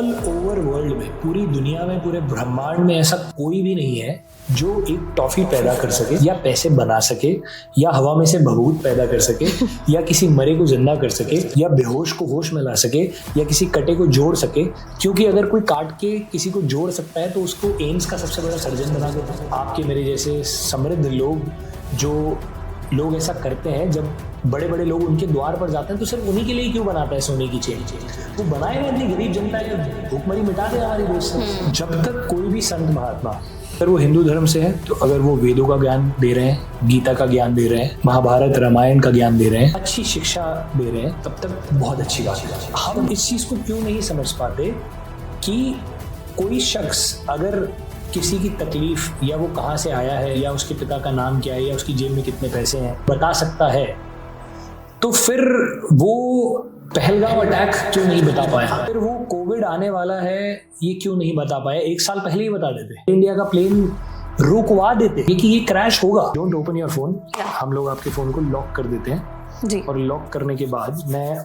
All over world में, पूरी दुनिया में, पूरे ब्रह्मांड में ऐसा कोई भी नहीं है जो एक टॉफी पैदा कर सके या पैसे बना सके या हवा में से भभूत पैदा कर सके या किसी मरे को जिंदा कर सके या बेहोश को होश में ला सके या किसी कटे को जोड़ सके। क्योंकि अगर कोई काट के किसी को जोड़ सकता है तो उसको एम्स का सबसे बड़ा सर्जन बना देता है। आपके मेरे जैसे समृद्ध लोग ऐसा करते हैं, जब बड़े बड़े लोग उनके द्वार पर जाते हैं तो सिर्फ उन्हीं के लिए क्यों बनाता है सोने की चेन? वो बनाए अपनी गरीब जनता के भूखमरी मिटा दे हमारी दोस्त। जब तक कोई भी संत महात्मा, अगर वो हिंदू धर्म से है तो अगर वो वेदों का ज्ञान दे रहे हैं, गीता का ज्ञान दे रहे हैं, महाभारत रामायण का ज्ञान दे रहे हैं, अच्छी शिक्षा दे रहे हैं, तब तक बहुत अच्छी बात है। हम इस चीज को क्यों नहीं समझ पाते कि कोई शख्स अगर किसी की तकलीफ या वो कहाँ से आया है या उसके पिता का नाम क्या है या उसकी जेब में कितने पैसे हैं बता सकता है, तो फिर वो पहलगाम अटैक क्यों नहीं बता पाया? फिर वो कोविड आने वाला है ये क्यों नहीं बता पाया? 1 साल पहले ही बता देते, इंडिया का प्लेन रुकवा देते कि ये क्रैश होगा। Don't open your phone. हम लोग आपके फोन को लॉक कर देते हैं जी। और लॉक करने के बाद मैं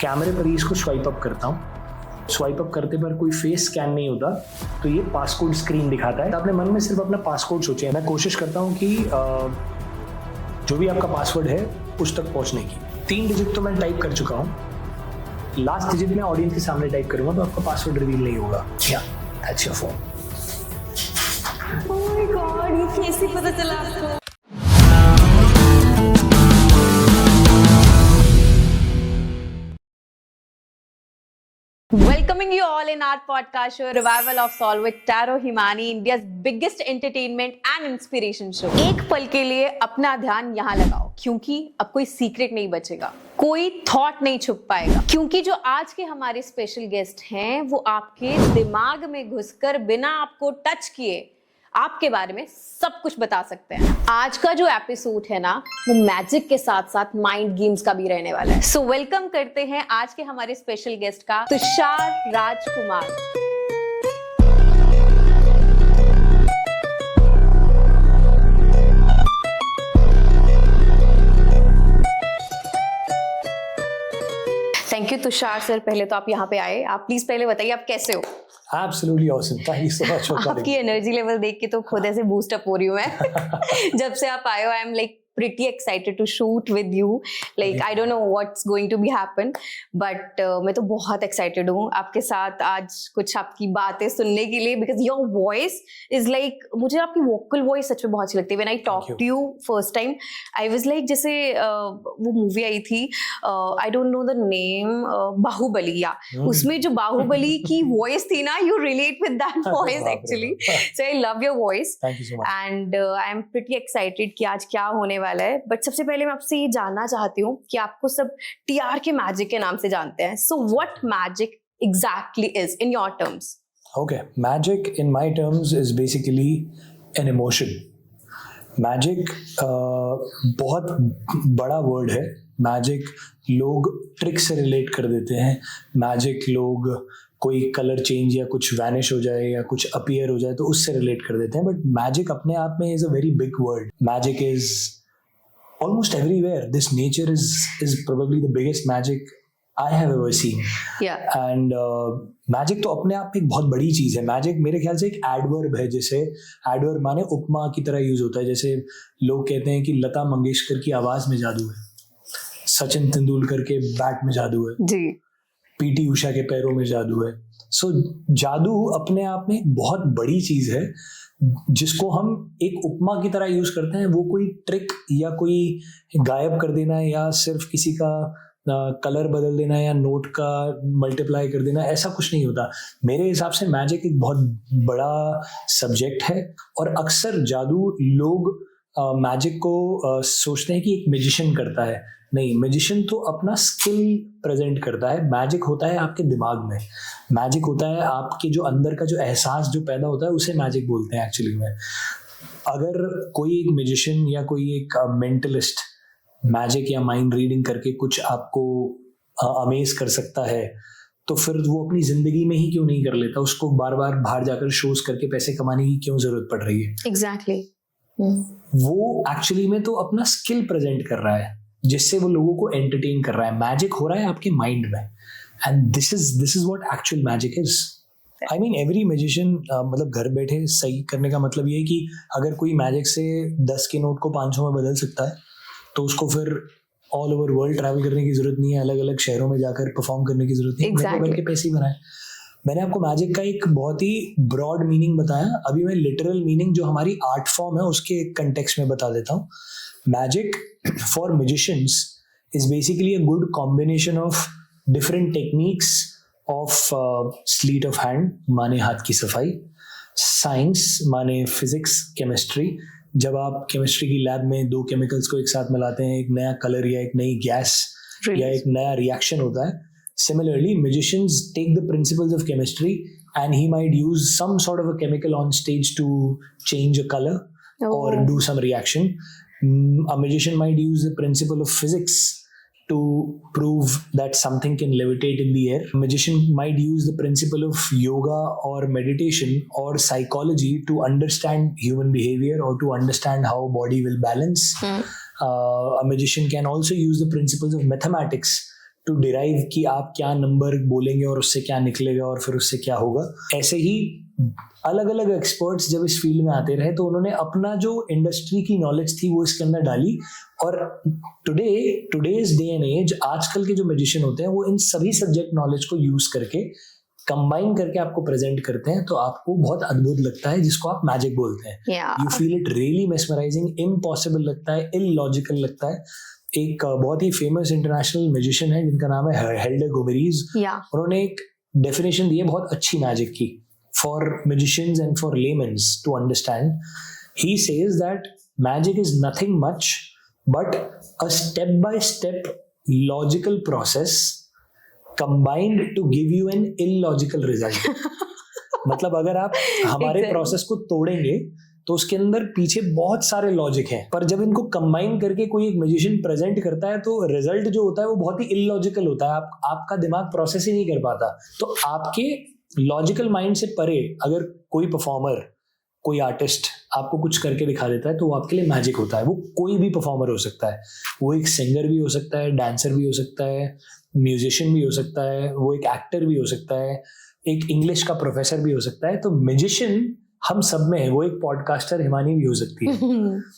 कैमरे पर ही इसको स्वाइप अप करता हूँ। स्वाइप अप करते पर कोई फेस स्कैन नहीं होता तो ये पासकोड स्क्रीन दिखाता है। आपने मन में सिर्फ अपना पासकोड सोचे। मैं कोशिश करता हूँ कि जो भी आपका पासवर्ड है उस तक पहुँचने की। 3 डिजिट तो मैं टाइप कर चुका हूँ, लास्ट डिजिट मैं ऑडियंस के सामने टाइप करूँगा तो आपका पासवर्ड रिवील नहीं होगा। That's your phone. Oh my God, ये कैसे पता चला आपको? Welcoming you all in our podcast show Revival of Soul with Taro Himani, India's biggest entertainment and inspiration show। एक पल के लिए अपना ध्यान यहाँ लगाओ, क्योंकि अब कोई सीक्रेट नहीं बचेगा, कोई थॉट नहीं छुप पाएगा, क्योंकि जो आज के हमारे स्पेशल गेस्ट हैं वो आपके दिमाग में घुसकर बिना आपको टच किए आपके बारे में सब कुछ बता सकते हैं। आज का जो एपिसोड है ना वो मैजिक के साथ साथ माइंड गेम्स का भी रहने वाला है। सो वेलकम करते हैं आज के हमारे स्पेशल गेस्ट का, तुषार राजकुमार। थैंक यू तुषार सर, पहले तो आप यहाँ पे आए। आप प्लीज पहले बताइए आप कैसे हो? Absolutely awesome. Thank you so much for coming. आपकी एनर्जी लेवल देख के तो खुद ऐसे बूस्ट अप हो रही हूँ मैं। जब से आप आए हो I am like pretty excited to shoot with you. Like I don't know what's going to be happen, but मैं तो बहुत excited हूँ आपके साथ आज कुछ आपकी बातें सुनने के लिए, because your voice is like, मुझे आपकी vocal voice सच में बहुत अच्छी लगती है। When I talked to you first time, I was like जैसे वो मूवी आई थी I don't know the name, Baahubali, या उसमें जो बाहुबली की voice थी ना, you relate with that voice actually. So I love your voice. Thank you so much. And I am pretty excited कि आज क्या होने वाला है। बट सबसे पहले मैं आपसे ये जानना चाहती हूँ कि आपको सब टीआर के मैजिक के नाम से जानते हैं। So what magic exactly is in your terms? Okay, magic in my terms is basically an emotion. Magic बहुत बड़ा वर्ड है। मैजिक लोग ट्रिक से रिलेट कर देते हैं। मैजिक लोग कोई कलर चेंज या कुछ वैनिश हो जाए या कुछ अपीयर हो जाए तो उससे रिलेट कर देते हैं। बट मैजिक अपने आप में is a very big word. Magic is almost everywhere. This nature is probably the biggest magic I have ever seen. Yeah. And magic तो अपने आप में एक बहुत बड़ी चीज है। मैजिक मेरे ख्याल से एक एडवर्ब है, जैसे एडवर्ब माने उपमा की तरह यूज होता है। जैसे लोग कहते हैं कि लता मंगेशकर की आवाज में जादू है, सचिन तेंदुलकर के बैट में जादू है जी, पीटी उषा के पैरों में जादू है। सो जादू अपने आप में एक बहुत बड़ी चीज है जिसको हम एक उपमा की तरह यूज करते हैं। वो कोई ट्रिक या कोई गायब कर देना या सिर्फ किसी का कलर बदल देना या नोट का मल्टीप्लाई कर देना, ऐसा कुछ नहीं होता। मेरे हिसाब से मैजिक एक बहुत बड़ा सब्जेक्ट है और अक्सर जादू लोग मैजिक को सोचते हैं कि एक मैजिशियन करता है। नहीं, मैजिशियन तो अपना स्किल प्रेजेंट करता है। मैजिक होता है आपके दिमाग में, मैजिक होता है आपके जो अंदर का जो एहसास जो पैदा होता है, उसे मैजिक बोलते हैं एक्चुअली में। अगर कोई एक मैजिशियन या कोई एक मेंटलिस्ट मैजिक या माइंड रीडिंग करके कुछ आपको अमेज कर सकता है तो फिर वो अपनी जिंदगी में ही क्यों नहीं कर लेता? उसको बार बार बाहर जाकर शोज करके पैसे कमाने की क्यों जरूरत पड़ रही है? एग्जैक्टली। वो एक्चुअली में तो अपना स्किल प्रेजेंट कर रहा है जिससे वो लोगों को एंटरटेन कर रहा है। मैजिक हो रहा है आपके माइंड में and this is what actual magic is. I mean every magician, मतलब घर बैठे सही करने का मतलब ये है कि अगर कोई मैजिक से 10 के नोट को 500 में बदल सकता है तो उसको फिर ऑल ओवर वर्ल्ड ट्रैवल करने की जरूरत नहीं है, अलग अलग शहरों में जाकर परफॉर्म करने की जरूरत नहीं है. घर बैठ के पैसे ही बनाए. मैंने आपको मैजिक का एक बहुत ही ब्रॉड मीनिंग बताया. अभी मैं लिटरल मीनिंग जो हमारी आर्ट फॉर्म है उसके एक कंटेक्स्ट में बता देता हूँ. Magic for musicians is basically a good combination of different techniques of slit of hand माने हाथ की सफाई, साइंस माने फिजिक्स केमिस्ट्री. जब आप केमिस्ट्री की लैब में दो केमिकल्स को एक साथ मिलाते हैं, एक नया कलर या एक नई गैस या एक नया रिएक्शन होता है. Similarly, musicians take the principles of chemistry and he might use some sort of a chemical on stage to change a color or do some reaction. A magician might use the principle of physics to prove that something can levitate in the air. A magician might use the principle of yoga or meditation or psychology to understand human behavior or to understand how body will balance. A magician can also use the principles of mathematics to derive कि आप क्या number बोलेंगे और उससे क्या निकलेगा और फिर उससे क्या होगा. ऐसे ही अलग अलग एक्सपर्ट्स जब इस फील्ड में आते रहे तो उन्होंने अपना जो इंडस्ट्री की नॉलेज थी वो इसके अंदर डाली. और टुडेज डे एंड एज आजकल के जो मैजिशियन होते हैं वो इन सभी सब्जेक्ट नॉलेज को यूज करके कंबाइन करके आपको प्रेजेंट करते हैं तो आपको बहुत अद्भुत लगता है, जिसको आप मैजिक बोलते हैं. You feel it really mesmerising, impossible लगता है, इलॉजिकल लगता है. एक बहुत ही फेमस इंटरनेशनल म्यूजिशियन है जिनका नाम है हेल्डर गोमेरीज. उन्होंने एक डेफिनेशन दी है बहुत अच्छी मैजिक की for musicians and for laymen to understand. He says that magic is nothing much but a step by step logical process combined to give you an illogical result. मतलब अगर आप हमारे प्रोसेस को तोड़ेंगे तो उसके अंदर पीछे बहुत सारे लॉजिक हैं, पर जब इनको कंबाइन करके कोई एक म्यूजिशियन प्रेजेंट करता है तो रिजल्ट जो होता है वो बहुत ही इलॉजिकल होता है. आपका दिमाग प्रोसेस ही नहीं कर पाता. तो आपके लॉजिकल माइंड से परे अगर कोई परफॉर्मर, कोई आर्टिस्ट आपको कुछ करके दिखा देता है तो वो आपके लिए मैजिक होता है. वो कोई भी परफॉर्मर हो सकता है, वो एक सिंगर भी हो सकता है, डांसर भी हो सकता है, म्यूजिशियन भी हो सकता है, वो एक एक्टर भी हो सकता है, एक इंग्लिश का प्रोफेसर भी हो सकता है. तो म्यूजिशियन हम सब में है. वो एक पॉडकास्टर हिमानी भी हो सकती है.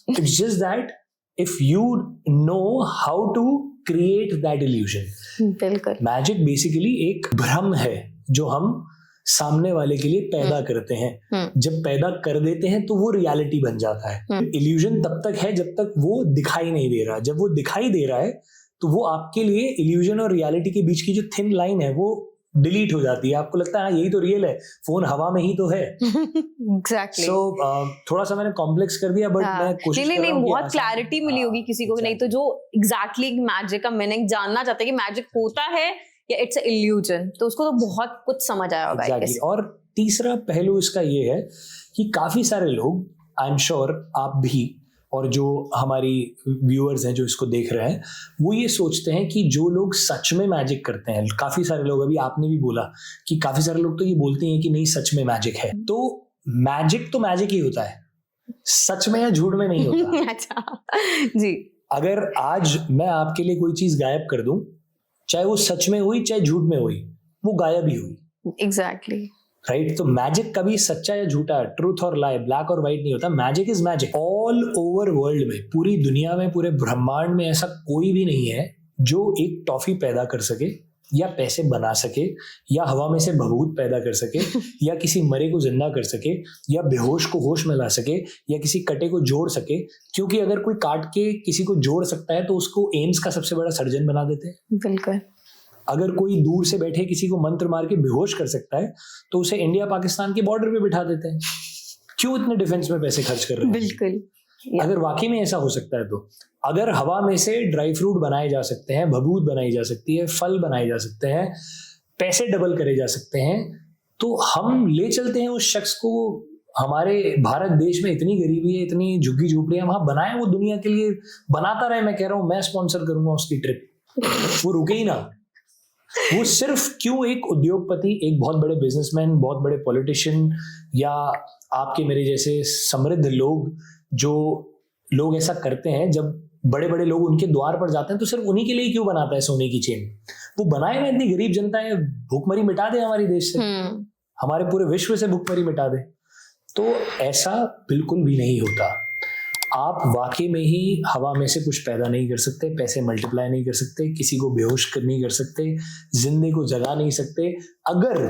It's just that if you know how to create that illusion. बिल्कुल. मैजिक बेसिकली एक भ्रम है जो हम सामने वाले के लिए पैदा करते हैं. जब पैदा कर देते हैं तो वो रियलिटी बन जाता है. इल्यूजन तब तक है जब तक वो दिखाई नहीं दे रहा. जब वो दिखाई दे रहा है तो वो आपके लिए इल्यूजन और रियलिटी के बीच की जो थिन लाइन है वो डिलीट हो जाती है. आपको लगता है हाँ यही तो रियल है, फोन हवा में ही तो है. Exactly. So, थोड़ा सा मैंने कॉम्प्लेक्स कर दिया बट मैं कोशिश कर रहा हूं कि बहुत क्लैरिटी मिली होगी किसी को. नहीं तो जो एग्जैक्टली मैजिक का मीनिंग जानना चाहते हैं कि मैजिक होता है या इट्स अ इल्यूजन, तो उसको तो बहुत कुछ समझ आया होगा. Exactly. और तीसरा पहलू इसका ये है कि काफी सारे लोग, आई एम श्योर आप भी और जो हमारी व्यूअर्स हैं जो इसको देख रहे हैं, वो ये सोचते हैं कि जो लोग सच में मैजिक करते हैं, काफी सारे लोग, अभी आपने भी बोला कि काफी सारे लोग तो ये बोलते हैं कि नहीं सच में मैजिक है. तो मैजिक तो मैजिक ही होता है, सच में या झूठ में नहीं होता. अच्छा जी. अगर आज मैं आपके लिए कोई चीज गायब कर दूं, चाहे वो सच में हुई चाहे झूठ में हुई, वो गायब ही हुई. एग्जैक्टली. राइट. तो मैजिक कभी सच्चा या झूठा, ट्रूथ और लाई, ब्लैक और व्हाइट नहीं होता. Magic is magic. All over world में, पूरी दुनिया में, पूरे ब्रह्मांड में ऐसा कोई भी नहीं है जो एक टॉफी पैदा कर सके या पैसे बना सके या हवा में से भभूत पैदा कर सके या किसी मरे को जिंदा कर सके या बेहोश को होश में ला सके या किसी कटे को जोड़ सके. क्योंकि अगर कोई काट के किसी को जोड़ सकता है तो उसको एम्स का सबसे बड़ा सर्जन बना देते हैं. बिल्कुल. अगर कोई दूर से बैठे किसी को मंत्र मार के बेहोश कर सकता है तो उसे इंडिया पाकिस्तान के बॉर्डर पे बिठा देते हैं. क्यों इतने डिफेंस में पैसे खर्च कर रहे हैं? बिल्कुल. अगर वाकई में ऐसा हो सकता है तो अगर हवा में से ड्राई फ्रूट बनाए जा सकते हैं, भभूत बनाई जा सकती है, फल बनाए जा सकते हैं, पैसे डबल करे जा सकते हैं, तो हम ले चलते हैं उस शख्स को. हमारे भारत देश में इतनी गरीबी है, इतनी झुग्गी झोपड़ियां, वहां बनाए, वो दुनिया के लिए बनाता रहे. मैं कह रहा हूं मैं स्पॉन्सर करूंगा उसकी ट्रिप, वो रुके ही ना. वो सिर्फ क्यों एक उद्योगपति, एक बहुत बड़े बिजनेसमैन, बहुत बड़े पॉलिटिशियन या आपके मेरे जैसे समृद्ध लोग, जो लोग ऐसा करते हैं, जब बड़े बड़े लोग उनके द्वार पर जाते हैं तो सिर्फ उन्हीं के लिए क्यों बनाता है सोने की चेन? वो बनाए ना इतनी गरीब जनता है, भूखमरी मिटा दे हमारी देश से, हमारे पूरे विश्व से भूखमरी मिटा दे। तो ऐसा बिल्कुल भी नहीं होता। आप वाकई में ही हवा में से कुछ पैदा नहीं कर सकते, पैसे मल्टीप्लाई नहीं कर सकते, किसी को बेहोश नहीं कर सकते, जिंदे को जगा नहीं सकते। अगर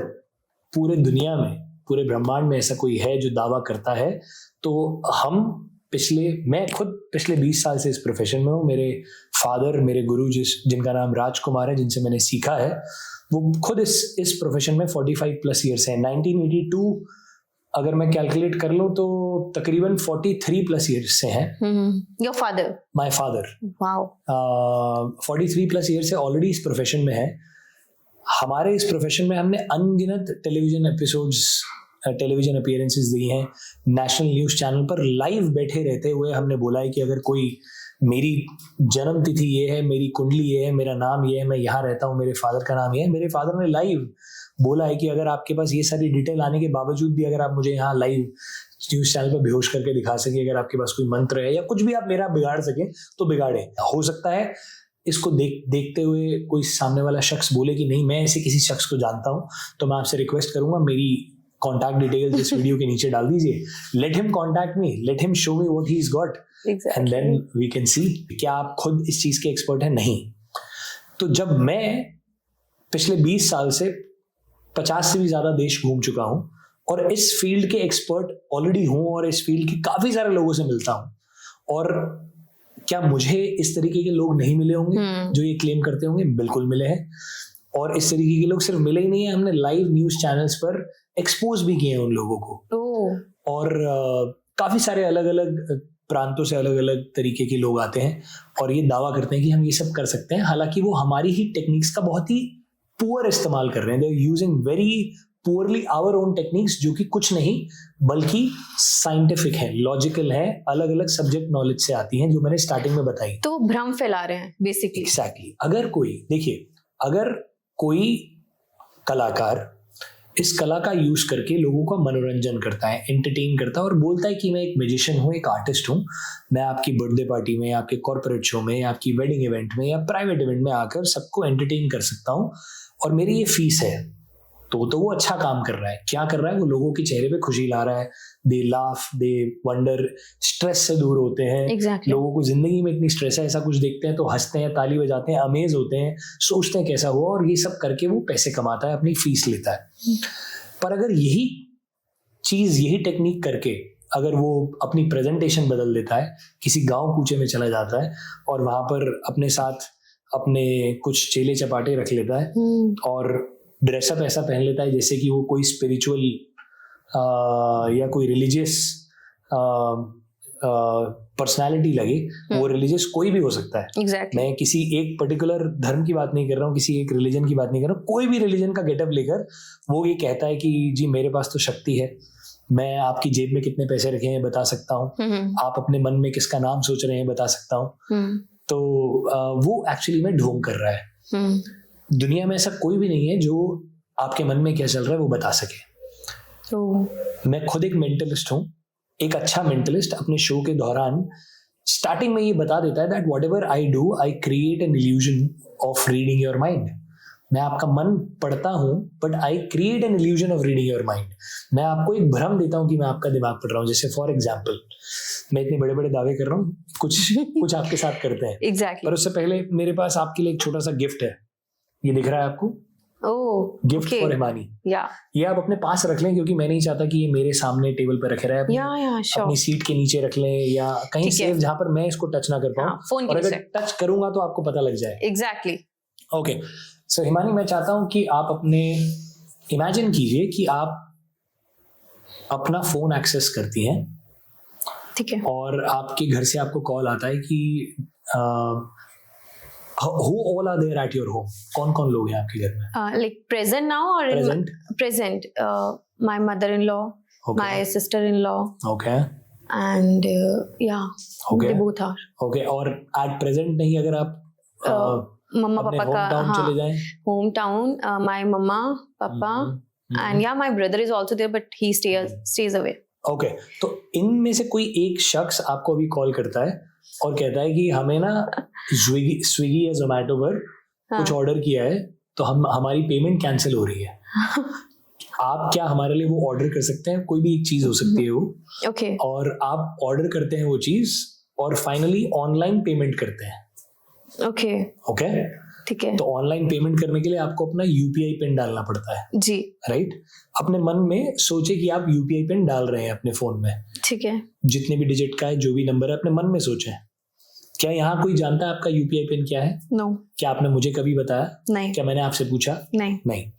पूरे दुनिया में, पूरे ब्रह्मांड में ऐसा कोई है जो दावा करता है, तो मैं खुद पिछले 20 साल से इस प्रोफेशन में हूँ। मेरे फादर, मेरे गुरु जिनका नाम राजकुमार है, जिनसे मैंने सीखा है, वो खुद इस प्रोफेशन में 45 प्लस ईयर्स हैं। 1982 अगर मैं कैलकुलेट कर लूं तो तकरीबन 43 प्लस ईयर्स से हैं। Your father? My father. Wow. 43 plus years से ऑलरेडी इस प्रोफेशन में है। हमारे इस प्रोफेशन में हमने अनगिनत टेलीविजन अपीयरेंसेस दी हैं। नेशनल न्यूज़ चैनल पर लाइव बैठे रहते हुए हमने बोला है कि अगर कोई, मेरी जन्म तिथि ये है, मेरी कुंडली ये है, मेरा नाम ये है, मैं यहाँ रहता हूँ, मेरे फादर का नाम ये है। मेरे फादर ने लाइव बोला है कि अगर आपके पास ये सारी डिटेल आने के बावजूद भी अगर आप मुझे यहाँ लाइव न्यूज़ चैनल पर बेहोश करके दिखा सके, अगर आपके पास कोई मंत्र है या कुछ भी आप मेरा बिगाड़ सके तो बिगाड़े। हो सकता है इसको देखते हुए कोई सामने वाला शख्स बोले कि नहीं, मैं ऐसे किसी शख्स को जानता हूँ, तो मैं आपसे रिक्वेस्ट करूंगा मेरी कॉन्टैक्ट डिटेल्स इस वीडियो के नीचे डाल दीजिए। Let him contact me, let him show me what he is got, and then we can see क्या आप खुद इस चीज के एक्सपर्ट हैं। नहीं। तो जब मैं पिछले 20 साल से 50 से भी ज्यादा देश घूम चुका हूं और इस फील्ड के एक्सपर्ट ऑलरेडी हूं और इस फील्ड के काफी सारे लोगों से मिलता हूं, और क्या मुझे इस तरीके के लोग नहीं मिले होंगे जो ये क्लेम करते होंगे? बिल्कुल मिले हैं। और इस तरीके के लोग सिर्फ मिले ही नहीं है, हमने लाइव न्यूज चैनल्स पर एक्सपोज भी किए हैं उन लोगों को। और काफी सारे अलग अलग प्रांतों से अलग अलग तरीके के लोग आते हैं और ये दावा करते हैं कि हम ये सब कर सकते हैं, हालांकि वो हमारी ही टेक्निक्स का बहुत ही पुअर इस्तेमाल कर रहे हैं। They are using very poorly our own techniques, जो कि कुछ नहीं बल्कि साइंटिफिक है, लॉजिकल है, अलग अलग सब्जेक्ट नॉलेज से आती हैं, जो मैंने स्टार्टिंग में बताई। तो भ्रम फैला रहे हैं बेसिकली। एग्जैक्टली। अगर कोई कलाकार इस कला का यूज करके लोगों का मनोरंजन करता है, एंटरटेन करता है और बोलता है कि मैं एक म्यूजिशियन हूँ, एक आर्टिस्ट हूँ, मैं आपकी बर्थडे पार्टी में, आपके कॉर्पोरेट शो में, आपकी वेडिंग इवेंट में या प्राइवेट इवेंट में आकर सबको एंटरटेन कर सकता हूँ और मेरी ये फीस है, तो वो अच्छा काम कर रहा है। क्या कर रहा है? वो लोगों के चेहरे पे खुशी ला रहा है। They laugh, they wonder, stress से दूर होते हैं। exactly. लोगों को जिंदगी में इतनी स्ट्रेस है, ऐसा कुछ देखते हैं तो हंसते हैं, ताली बजाते हैं, अमेज होते हैं, सोचते हैं कैसा हुआ, और ये सब करके वो पैसे कमाता है, अपनी फीस लेता है। पर अगर यही टेक्निक करके अगर वो अपनी प्रेजेंटेशन बदल देता है, किसी गांव कूचे में चला जाता है और वहां पर अपने साथ अपने कुछ चेले चपाटे रख लेता है और ड्रेसअप ऐसा पहन लेता है जैसे कि वो कोई स्पिरिचुअल या कोई रिलीजियस पर्सनालिटी लगे, वो रिलीजियस कोई भी हो सकता है। exactly. मैं किसी एक पर्टिकुलर धर्म की बात नहीं कर रहा हूँ, किसी एक रिलीजन की बात नहीं कर रहा हूँ, कोई भी रिलीजन का गेटअप लेकर वो ये कहता है कि जी मेरे पास तो शक्ति है, मैं आपकी जेब में कितने पैसे रखे हैं बता सकता हूँ, आप अपने मन में किसका नाम सोच रहे हैं बता सकता हूँ। तो वो एक्चुअली में ढोंग कर रहा है। दुनिया में ऐसा कोई भी नहीं है जो आपके मन में क्या चल रहा है वो बता सके। मैं खुद एक मेंटलिस्ट हूँ। एक अच्छा मेंटलिस्ट अपने शो के दौरान स्टार्टिंग में ये बता देता है that whatever I do I create an illusion of reading your mind. मैं आपका मन पढ़ता हूँ but I create an illusion of reading your mind. मैं आपको एक भ्रम देता हूँ कि मैं आपका दिमाग पढ़ रहा हूँ। जैसे फॉर एग्जाम्पल, मैं इतने बड़े बड़े दावे कर रहा हूँ, कुछ आपके साथ करते हैं। exactly. पर उससे पहले मेरे पास आपके लिए एक छोटा सा गिफ्ट है, ये दिख रहा है आपको? Gift for Himani. ये आप अपने पास रख लें क्योंकि मैं नहीं चाहता कि ये मेरे सामने टेबल पे रखे रहे। अपनी सीट के नीचे रख लें या कहीं सेफ जहां पर मैं इसको टच ना कर पाऊं, और अगर टच करूंगा तो आपको पता लग जाए। एग्जैक्टली। ओके, सो हिमानी, मैं चाहता हूं कि आप अपने इमेजिन कीजिए कि आप अपना फोन एक्सेस करती हैं, ठीक है, और आपके घर से आपको कॉल आता है कि who all are there at your home? कौन लोग हैं आपके घर में? Like present now or present? My mother-in-law, my sister-in-law. Okay. And yeah, they both are. Okay. और at present नहीं, अगर आप मम्मा पापा का चले जाएं? Hometown, my mama, papa, and yeah, my brother is also there, but he stays away. Okay. तो इनमें से कोई एक शख्स आपको अभी कॉल करता है और कहता है कि हमें ना स्विगी या जोमेटो पर कुछ ऑर्डर किया है तो हमारी पेमेंट कैंसिल हो रही है। आप क्या हमारे लिए वो ऑर्डर कर सकते हैं, कोई भी एक चीज हो सकती है वो, ओके और आप ऑर्डर करते हैं वो चीज और फाइनली ऑनलाइन पेमेंट करते हैं। ओके ओके, ठीक है तो ऑनलाइन पेमेंट करने के लिए आपको अपना यूपीआई पिन डालना पड़ता है, जी, राइट। अपने मन में सोचे कि आप यूपीआई पिन डाल रहे हैं अपने फोन में, ठीक है जितने भी डिजिट का है, जो भी नंबर है, अपने मन में सोचें। क्या यहाँ कोई जानता है आपका यूपीआई पिन क्या है? नो क्या आपने मुझे कभी बताया? नहीं क्या मैंने आपसे पूछा? नहीं नहीं।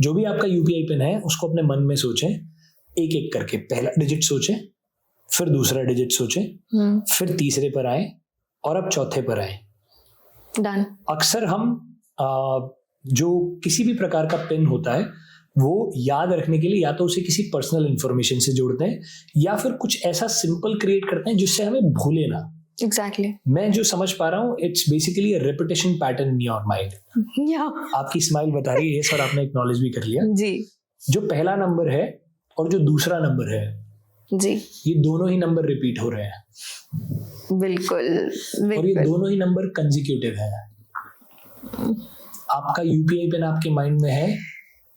जो भी आपका यूपीआई पिन है उसको अपने मन में सोचें, एक एक करके। पहला डिजिट सोचें, फिर दूसरा डिजिट सोचें, फिर तीसरे पर आए और अब चौथे पर आए। डन। अक्सर हम जो किसी भी प्रकार का पिन होता है वो याद रखने के लिए या तो उसे किसी पर्सनल इंफॉर्मेशन से जोड़ते हैं या फिर कुछ ऐसा सिंपल क्रिएट करते हैं जिससे हमें भूले ना। एग्जैक्टली मैं जो समझ पा रहा हूँ, it's basically a repetition pattern in your mind. या आपकी स्माइल बता रही है सर, आपने एक्नॉलेज भी कर लिया। जी जो पहला नंबर है और जो दूसरा नंबर है, जी ये दोनों ही नंबर रिपीट हो रहे हैं बिल्कुल और ये बिल्कुल दोनों ही नंबर कंसेक्यूटिव है। आपका यूपीआई पिन आपके माइंड में है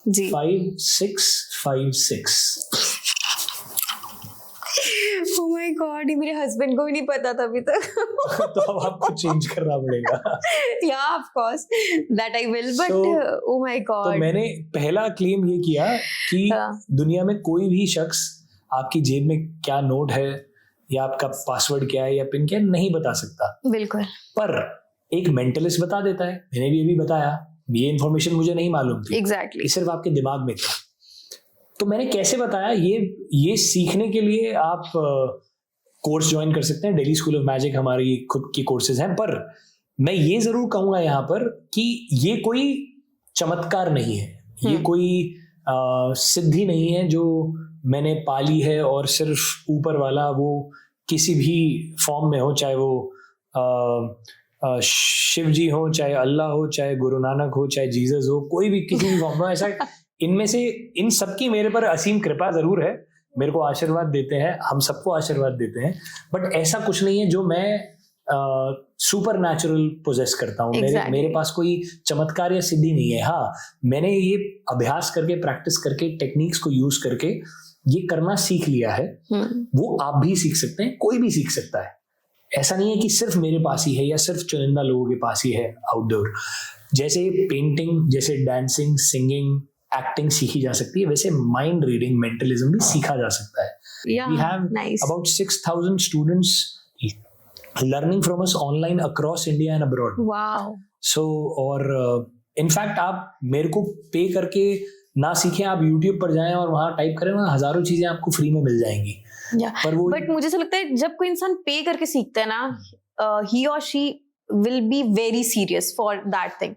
जी 5656। Oh my God, ये मेरे हस्बैंड को भी नहीं पता था अभी तक। तो अब आपको चेंज करना पड़ेगा। Yeah, of course, that I will, but oh my तो God. मैंने पहला क्लेम ये किया कि हाँ। दुनिया में कोई भी शख्स आपकी जेब में क्या नोट है या आपका पासवर्ड क्या है या पिन क्या है नहीं बता सकता, बिल्कुल पर एक मेंटलिस्ट बता देता है। मैंने भी अभी बताया, ये इन्फॉर्मेशन मुझे नहीं मालूम थी, एग्जैक्टली ये सिर्फ आपके दिमाग में था। तो मैंने कैसे बताया, ये सीखने के लिए आप कोर्स ज्वाइन कर सकते हैं। दिल्ली स्कूल ऑफ मैजिक हमारी खुद की कोर्सेज हैं, पर मैं ये जरूर कहूंगा यहाँ पर कि ये कोई चमत्कार नहीं है, ये कोई सिद्धि नहीं है जो मैंने पाली है और सिर्फ ऊपर वाला वो किसी भी फॉर्म में हो, चाहे वो शिव जी हो, चाहे अल्लाह हो, चाहे गुरु नानक हो, चाहे जीसस हो, कोई भी किसी भी फॉर्म में। ऐसा इनमें से इन सबकी मेरे पर असीम कृपा जरूर है, मेरे को आशीर्वाद देते हैं, हम सबको आशीर्वाद देते हैं, बट ऐसा कुछ नहीं है जो मैं सुपर नेचुरल पोजेस करता हूँ। Exactly. मेरे पास कोई चमत्कार या सिद्धि नहीं है। हाँ, मैंने ये अभ्यास करके, प्रैक्टिस करके, टेक्निक्स को यूज करके ये करना सीख लिया है। वो आप भी सीख सकते हैं, कोई भी सीख सकता है। ऐसा नहीं है कि सिर्फ मेरे पास ही है या सिर्फ चुनिंदा लोगों के पास ही है आउटडोर। जैसे पेंटिंग, जैसे डांसिंग, सिंगिंग, एक्टिंग सीखी जा सकती है, वैसे माइंड रीडिंग, मेंटलिज्म भी सीखा जा सकता है। Yeah, We have nice. about 6,000 students learning from us online across India and abroad. Wow So, और इनफैक्ट आप मेरे को पे करके ना सीखें, आप YouTube पर जाएं और वहाँ टाइप करें, वहाँ हजारों चीजें आपको फ्री में मिल जाएंगी। पर वो बट मुझे ऐसा लगता है जब कोई इंसान पे करके सीखता है ना, ही और she will be very serious for that thing.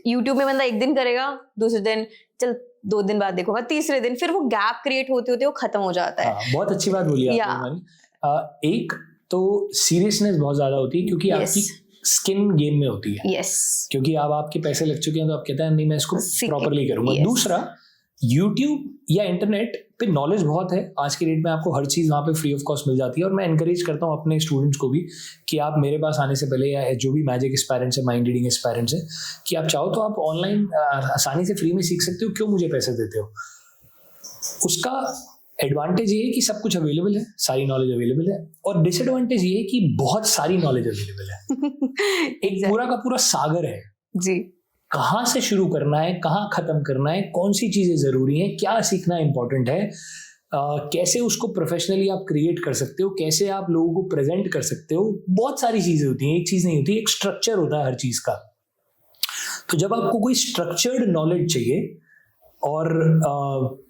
YouTube में बंदा एक दिन करेगा, दूसरे दिन चल 2 दिन बाद देखोगा, तीसरे दिन फिर वो गैप क्रिएट होते होते वो खत्म हो जाता है। हाँ, बहुत अच्छी बात बोली आपने। एक तो सीरियसनेस बहुत ज्यादा होती है क्योंकि Yes. आपकी स्किन गेम में होती है। यस क्योंकि अब आपके पैसे लग चुके हैं तो आप कहते हैं नहीं मैं इसको सीखें। प्रॉपरली करूंगा। Yes. दूसरा, YouTube या इंटरनेट पे नॉलेज बहुत है आज के डेट में, आपको हर चीज वहाँ पे फ्री ऑफ कॉस्ट मिल जाती है। और मैं एनकरेज करता हूँ अपने स्टूडेंट्स को भी कि आप मेरे पास आने से पहले या जो भी मैजिक एस्पायरेंट्स है, माइंड रीडिंग एस्पायरेंट्स है, कि आप चाहो तो आप ऑनलाइन आसानी से फ्री में सीख सकते हो, क्यों मुझे पैसे देते हो। उसका एडवांटेज ये है कि सब कुछ अवेलेबल है, सारी नॉलेज अवेलेबल है, और डिसएडवांटेज ये है कि बहुत सारी नॉलेज अवेलेबल है। एक पूरा का पूरा सागर है जी। कहाँ से शुरू करना है, कहाँ खत्म करना है, कौन सी चीजें जरूरी हैं, क्या सीखना इंपॉर्टेंट है, कैसे उसको प्रोफेशनली आप क्रिएट कर सकते हो, कैसे आप लोगों को प्रेजेंट कर सकते हो। बहुत सारी चीजें होती हैं, एक चीज नहीं होती, एक स्ट्रक्चर होता है हर चीज का। तो जब आपको कोई स्ट्रक्चर्ड नॉलेज चाहिए, और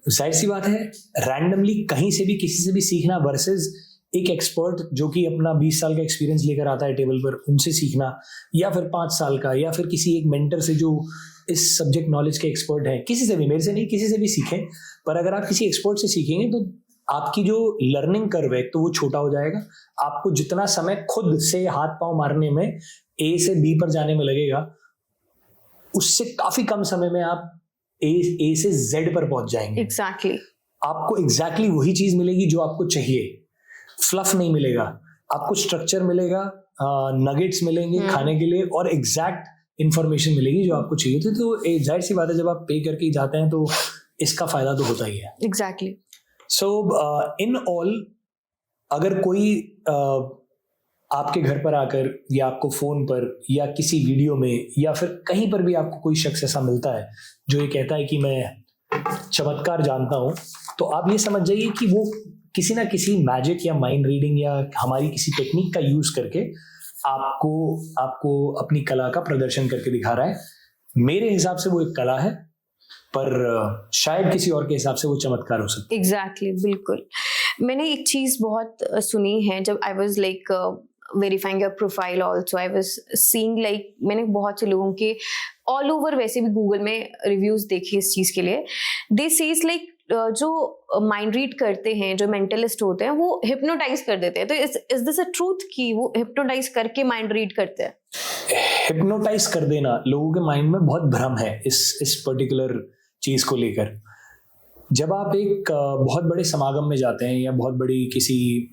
जाहिर सी बात है रैंडमली कहीं से भी किसी से भी सीखना वर्सेस एक एक्सपर्ट जो कि अपना 20 साल का एक्सपीरियंस लेकर आता है टेबल पर, उनसे सीखना, या फिर 5 साल का, या फिर किसी एक मेंटर से जो इस सब्जेक्ट नॉलेज के एक्सपर्ट है, किसी से भी, मेरे से नहीं, किसी से भी सीखें। पर अगर आप किसी एक्सपर्ट से सीखेंगे तो आपकी जो लर्निंग कर्व है तो वो छोटा हो जाएगा। आपको जितना समय खुद से हाथ पांव मारने में, ए से बी पर जाने में लगेगा, उससे काफी कम समय में आप ए से जेड पर पहुंच जाएंगे। एग्जैक्टली आपको एग्जैक्टली वही चीज मिलेगी जो आपको चाहिए। फ्लफ नहीं मिलेगा आपको, स्ट्रक्चर मिलेगा, नगेट्स मिलेंगे खाने के लिए, और एग्जैक्ट इंफॉर्मेशन मिलेगी जो आपको चाहिए थी। तो जाहिर सी बात है, जब आप पे करके ही जाते हैं तो इसका फायदा तो होता ही है। एग्जैक्टली। सो इन ऑल, अगर कोई आपके घर पर आकर या आपको फोन पर या किसी वीडियो में या फिर कहीं पर भी आपको कोई शख्स ऐसा मिलता है जो ये कहता है कि मैं चमत्कार जानता हूं, तो आप ये समझ जाइए कि वो किसी ना किसी मैजिक या माइंड रीडिंग या हमारी किसी टेक्निक का यूज करके आपको अपनी कला का प्रदर्शन करके दिखा रहा है। मेरे हिसाब से वो एक कला है, पर शायद किसी और के हिसाब से वो चमत्कार हो सकता है। एग्जैक्टली, बिल्कुल। मैंने एक चीज बहुत सुनी है, जब I was like verifying your profile also, I was seeing like, मैंने बहुत से लोगों के ऑल ओवर वैसे भी गूगल में रिव्यूज देखे इस चीज के लिए। दे सेज लाइक जो माइंड रीड करते हैं, जो मेंटलिस्ट होते हैं, वो हिप्नोटाइज कर देते हैं। तो इज दिस अ ट्रूथ कि वो हिप्नोटाइज करके माइंड रीड करते हैं? हिप्नोटाइज कर देना, लोगों के माइंड में बहुत भ्रम है इस पर्टिकुलर चीज को लेकर। जब आप एक बहुत बड़े समागम में जाते हैं या बहुत बड़ी किसी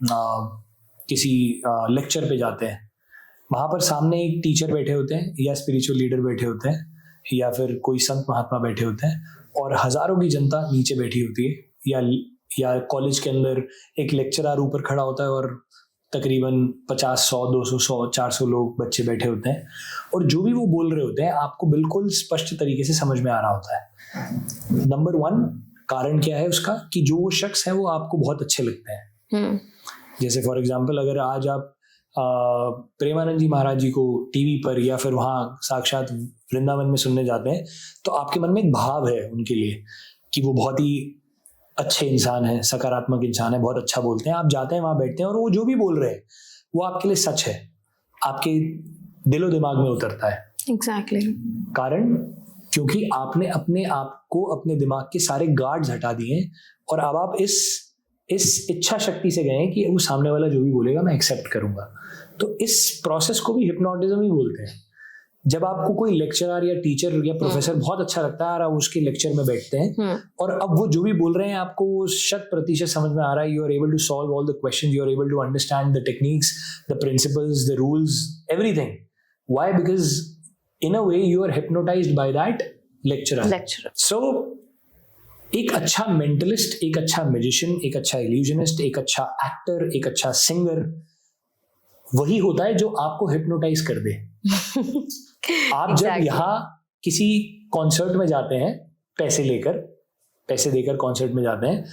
लेक्चर पे जाते हैं, वहां पर सामने एक टीचर बैठे होते हैं या स्पिरिचुअल लीडर बैठे होते हैं या फिर कोई संत महात्मा बैठे होते हैं, और हजारों की जनता नीचे बैठी होती है। या कॉलेज के अंदर एक लेक्चरर ऊपर खड़ा होता है और तकरीबन 50, 100, 200, 100, 400 लोग बच्चे बैठे होते हैं, और जो भी वो बोल रहे होते हैं आपको बिल्कुल स्पष्ट तरीके से समझ में आ रहा होता है। नंबर 1 कारण क्या है उसका, कि जो वो शख्स है वो आपको बहुत अच्छे लगते हैं। जैसे फॉर एग्जाम्पल, अगर आज आप प्रेमानंद जी महाराज जी को टीवी पर या फिर वहाँ साक्षात वृंदावन में सुनने जाते हैं, तो आपके मन में एक भाव है उनके लिए कि वो बहुत ही अच्छे इंसान है, सकारात्मक इंसान है, बहुत अच्छा बोलते हैं। आप जाते हैं, वहां बैठते हैं, और वो जो भी बोल रहे हैं वो आपके लिए सच है, आपके दिलो दिमाग में उतरता है। एग्जैक्टली। कारण क्योंकि आपने अपने आप को, अपने दिमाग के सारे गार्ड्स हटा दिए, और अब आप इस इच्छा शक्ति से गए कि वो सामने वाला जो भी बोलेगा मैं एक्सेप्ट करूंगा। तो इस प्रोसेस को भी हिप्नोटिज्म ही बोलते हैं। जब आपको कोई लेक्चरर या टीचर या प्रोफेसर बहुत अच्छा लगता है और आप उसके लेक्चर में बैठते हैं, और अब वो जो भी बोल रहे हैं आपको वो 100% समझ में आ रहा है, you are able to solve all the questions, you are able to understand the techniques, the principles, the rules, everything. Why? Because in a way you are hypnotized by that lecturer. So एक अच्छा mentalist, एक अच्छा magician, एक अच्छा illusionist, एक अच्छा actor, एक अच्छा सिंगर वही होता है जो आपको हिप्नोटाइज कर दे। आप जब यहाँ किसी कॉन्सर्ट में जाते हैं, पैसे देकर कॉन्सर्ट में जाते हैं,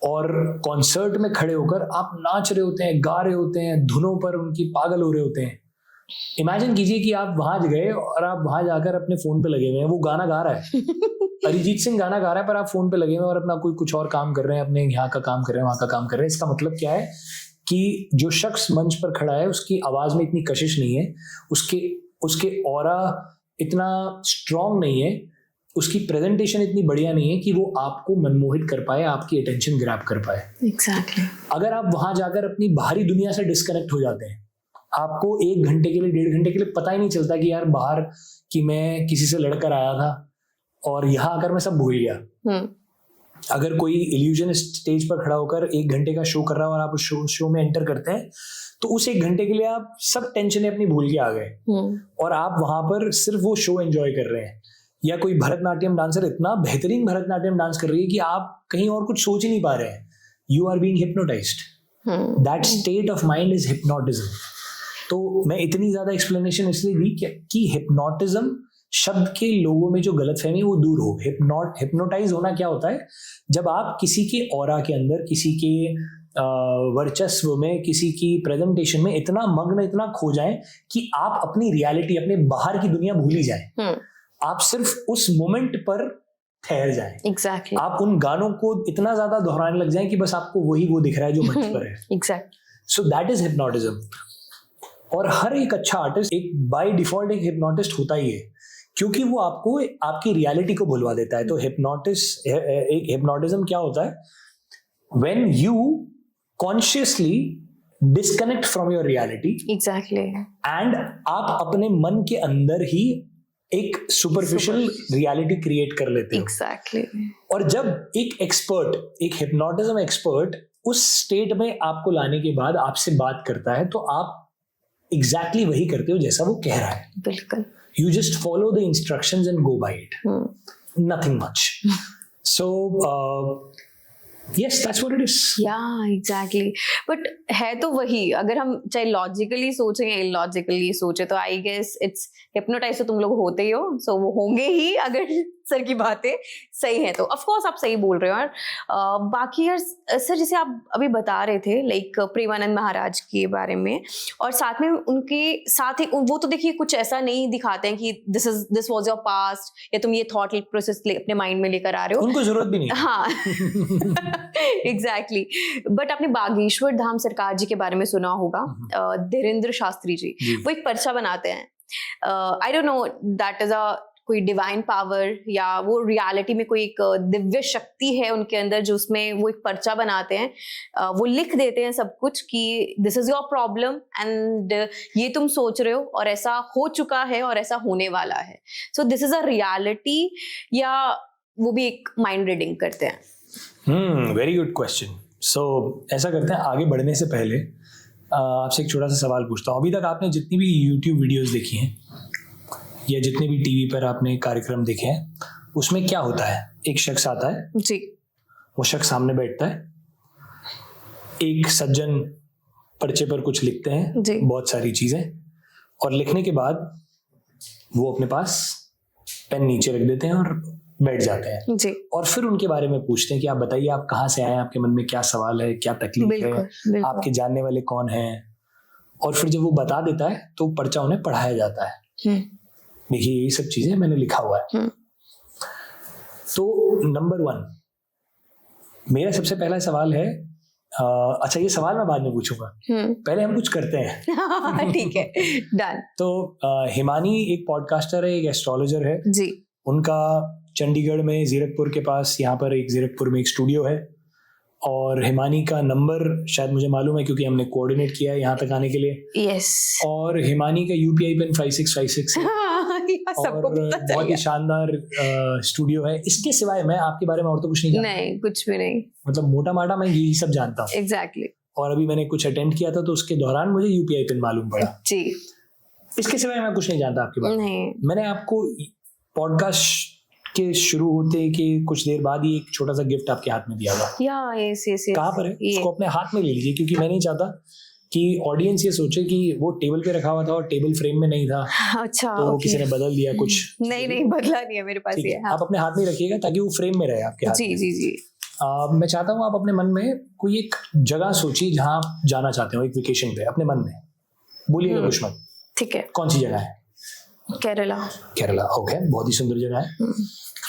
और कॉन्सर्ट में खड़े होकर आप नाच रहे होते हैं, गा रहे होते हैं, धुनों पर उनकी पागल हो रहे होते हैं। इमेजिन कीजिए कि आप वहां गए और आप वहां जाकर अपने फोन पे लगे हुए हैं, वो गाना गा रहा है अरिजीत सिंह गाना गा रहा है, पर आप फोन पे लगे हुए और अपना कोई कुछ और काम कर रहे हैं, अपने यहाँ का काम कर रहे हैं, वहां का काम कर रहे हैं। इसका मतलब क्या है कि जो शख्स मंच पर खड़ा है उसकी आवाज में इतनी कशिश नहीं है, उसके ऑरा इतना स्ट्रांग नहीं है, उसकी प्रेजेंटेशन इतनी बढ़िया नहीं है कि वो आपको मनमोहित कर पाए, आपकी अटेंशन ग्रैब कर पाए। एग्जैक्टली। अगर आप वहां जाकर अपनी बाहरी दुनिया से डिस्कनेक्ट हो जाते हैं, आपको 1 घंटे के लिए, 1.5 घंटे के लिए पता ही नहीं चलता कि यार बाहर कि मैं किसी से लड़कर आया था और यहाँ आकर मैं सब भूल गया। अगर कोई इल्यूजनिस्ट स्टेज पर खड़ा होकर 1 घंटे का शो कर रहा है और आप उस शो में एंटर करते हैं, तो उस 1 घंटे के लिए आप सब टेंशन अपनी भूल के आ गए, और आप वहां पर सिर्फ वो शो एंजॉय कर रहे हैं। या कोई भरतनाट्यम डांसर इतना बेहतरीन भरतनाट्यम डांस कर रही है कि आप कहीं और कुछ सोच ही नहीं पा रहे हैं। You are being hypnotised. That state of mind is hypnotism. तो मैं इतनी ज्यादा एक्सप्लेनेशन इसलिए दी कि हिप्नोटिज्म शब्द के लोगों में जो गलतफहमी वो दूर हो। हिप्नोटाइज होना क्या होता है? जब आप किसी के ऑरा के अंदर, किसी के वर्चस्व में, किसी की प्रेजेंटेशन में इतना मग्न, इतना खो जाएं कि आप अपनी रियलिटी, अपने बाहर की दुनिया भूल ही जाएं। आप सिर्फ उस मोमेंट पर ठहर जाएं। Exactly. आप उन गानों को इतना ज्यादा दोहराने लग जाएं कि बस आपको वही दिख रहा है जो मंच पर है। Exactly. So that is hypnotism. और हर एक अच्छा आर्टिस्ट एक बाय डिफॉल्ट एक हिप्नोटिस्ट होता ही है, क्योंकि वो आपको आपकी रियलिटी को भुलवा देता है। तो हिप्नोटिज्म क्या होता है? When you consciously disconnect from your reality. Exactly. And आप अपने मन के अंदर ही एक सुपरफिशियल रियलिटी क्रिएट कर लेते हो। एग्जैक्टली। और जब एक एक्सपर्ट, एक हिप्नोटिज्म एक्सपर्ट उस स्टेट में आपको लाने के बाद आपसे बात करता है, तो आप एग्जैक्टली वही करते हो जैसा वो कह रहा है। बिल्कुल। You just follow the instructions and go by it. Nothing much. So yes, that's what it is. Yeah, exactly. But है तो वही, अगर हम चाहे लॉजिकली सोचें या इलॉजिकली सोचें, तो आई गेस इट्स हिप्नोटाइज तो तुम लोग होते ही हो, सो वो होंगे ही अगर सर की बातें सही है तो। ऑफ कोर्स आप सही बोल रहे हो यार। बाकी यार सर, जैसे आप अभी बता रहे थे लाइक प्रेमानंद महाराज के बारे में, और साथ में उनके साथ ही वो तो देखिए कुछ ऐसा नहीं दिखाते हैं कि दिस वाज योर पास्ट, या तुम ये थॉट प्रोसेस अपने माइंड में लेकर आ रहे हो, उनको जरूरत भी नहीं। हाँ एग्जैक्टली। बट आपने बागेश्वर धाम सरकार जी के बारे में सुना होगा, धीरेन्द्र शास्त्री जी, वो एक पर्चा बनाते हैं। I don't know that is a कोई डिवाइन पावर या वो रियलिटी में कोई एक दिव्य शक्ति है उनके अंदर, जो उसमें वो एक पर्चा बनाते हैं, वो लिख देते हैं सब कुछ कि this is your problem and ये तुम सोच रहे हो और ऐसा हो चुका है और ऐसा होने वाला है, so this is a reality, या वो भी एक माइंड रीडिंग करते हैं? Very good question. सो ऐसा करते हैं, आगे बढ़ने से पहले आपसे एक छोटा सा सवाल पूछता हूँ। अभी तक आपने जितनी भी यूट्यूब वीडियोस देखी हैं या जितने भी टीवी पर आपने कार्यक्रम देखे हैं, उसमें क्या होता है? एक शख्स आता है जी, वो शख्स सामने बैठता है, एक सज्जन पर्चे पर कुछ लिखते हैं जी, बहुत सारी चीजें, और लिखने के बाद वो अपने पास पेन नीचे रख देते हैं और बैठ जाते हैं जी, और फिर उनके बारे में पूछते हैं कि आप बताइए, आप कहाँ से आए, आपके मन में क्या सवाल है, क्या तकलीफ है, बिल्कुल। आपके जानने वाले कौन हैं। और फिर जब वो बता देता है तो पर्चा उन्हें पढ़ाया जाता है, देखिए यही सब चीजें मैंने लिखा हुआ है। तो नंबर 1 मेरा सबसे पहला सवाल है, अच्छा ये सवाल मैं बाद में पूछूंगा, पहले हम कुछ करते हैं। ठीक है, डन। तो हिमानी एक पॉडकास्टर है, एक एस्ट्रोलॉजर है जी, उनका चंडीगढ़ में जीरकपुर के पास, यहाँ पर एक जीरकपुर में एक स्टूडियो है, और हिमानी का नंबर शायद मुझे मालूम है क्योंकि हमने कोऑर्डिनेट किया है यहाँ तक आने के लिए। यस। और हिमानी का यूपीआई पिन 5656 है और बहुत ही शानदार स्टूडियो है। इसके सिवाय मैं आपके बारे में और तो कुछ नहीं जानता। नहीं, कुछ भी नहीं, मतलब मोटा माटा मैं यही सब जानता हूँ। एग्जैक्टली। और अभी मैंने कुछ अटेंड किया था तो उसके दौरान मुझे यूपीआई पिन मालूम पड़ा जी। इसके सिवाय मैं कुछ नहीं जानता आपके बारे में। नहीं, मैंने आपको पॉडकास्ट के शुरू होते के कुछ देर बाद ही एक छोटा सा गिफ्ट आपके हाथ में दिया था। या यस यस यस। कहाँ पर है? उसको अपने हाथ में ले लीजिए, क्योंकि मैं नहीं चाहता कि ऑडियंस ये सोचे कि वो टेबल पे रखा हुआ था और टेबल फ्रेम में नहीं था। अच्छा, तो किसी ने बदल दिया कुछ। नहीं नहीं, बदला नहीं है मेरे पास ठीक ये। है, हाँ। आप अपने हाथ में रखिएगा ताकि वो फ्रेम में रहे आपके हाथ। जी जी जी। मैं चाहता हूँ आप अपने मन में कोई एक जगह सोचिए जहाँ आप जाना चाहते हो, एक वेकेशन पे, अपने मन में बोलिएगा कुछ मत। ठीक है। कौन सी जगह है? केरला। केरला, ओके, बहुत ही सुंदर जगह है।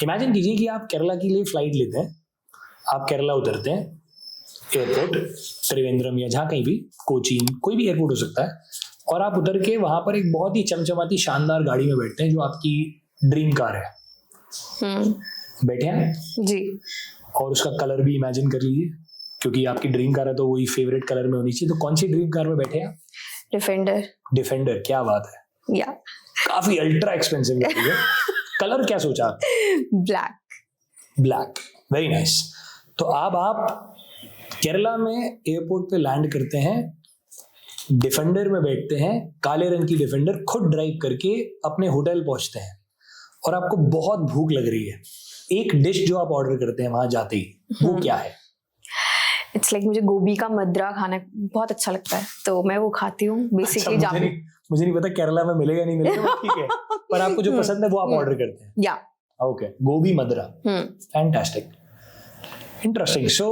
इमेजिन कीजिए कि आप केरला के लिए फ्लाइट लेते हैं, आप केरला उतरते हैं एयरपोर्ट, त्रिवेंद्रम या जहाँ कहीं भी, कोचीन, कोई भी एयरपोर्ट हो सकता है, और आप उतर के वहां पर एक बहुत ही चमचमाती शानदार गाड़ी में बैठते हैं जो आपकी ड्रीम कार है। बैठे हैं जी। और उसका कलर भी इमेजिन कर लीजिए, क्योंकि आपकी ड्रीम कार है तो वही फेवरेट कलर में होनी चाहिए। तो कौन सी ड्रीम कार में बैठे हैं? डिफेंडर। डिफेंडर, क्या बात है, या काफी अल्ट्रा एक्सपेंसिव गाड़ी है। कलर क्या सोचा आप? ब्लैक। Black, very nice. तो अब आप केरला में एयरपोर्ट पे लैंड करते हैं, डिफेंडर में बैठते हैं, काले रंग की डिफेंडर खुद ड्राइव करके अपने होटल पहुंचते हैं, और आपको बहुत भूख लग रही है। एक डिश जो आप ऑर्डर करते हैं वहां जाते ही, वो क्या है? इट्स लाइक मुझे गोभी का मद्रा खाना बहुत अच्छा लगता है, तो मैं वो खाती हूँ बेसिकली। अच्छा, मुझे नहीं पता केरला में मिलेगा नहीं मिलेगा, ठीक है, पर आपको जो पसंद है वो आप ऑर्डर करते हैं। या ओके, गोभी मद्रा, fantastic, interesting. So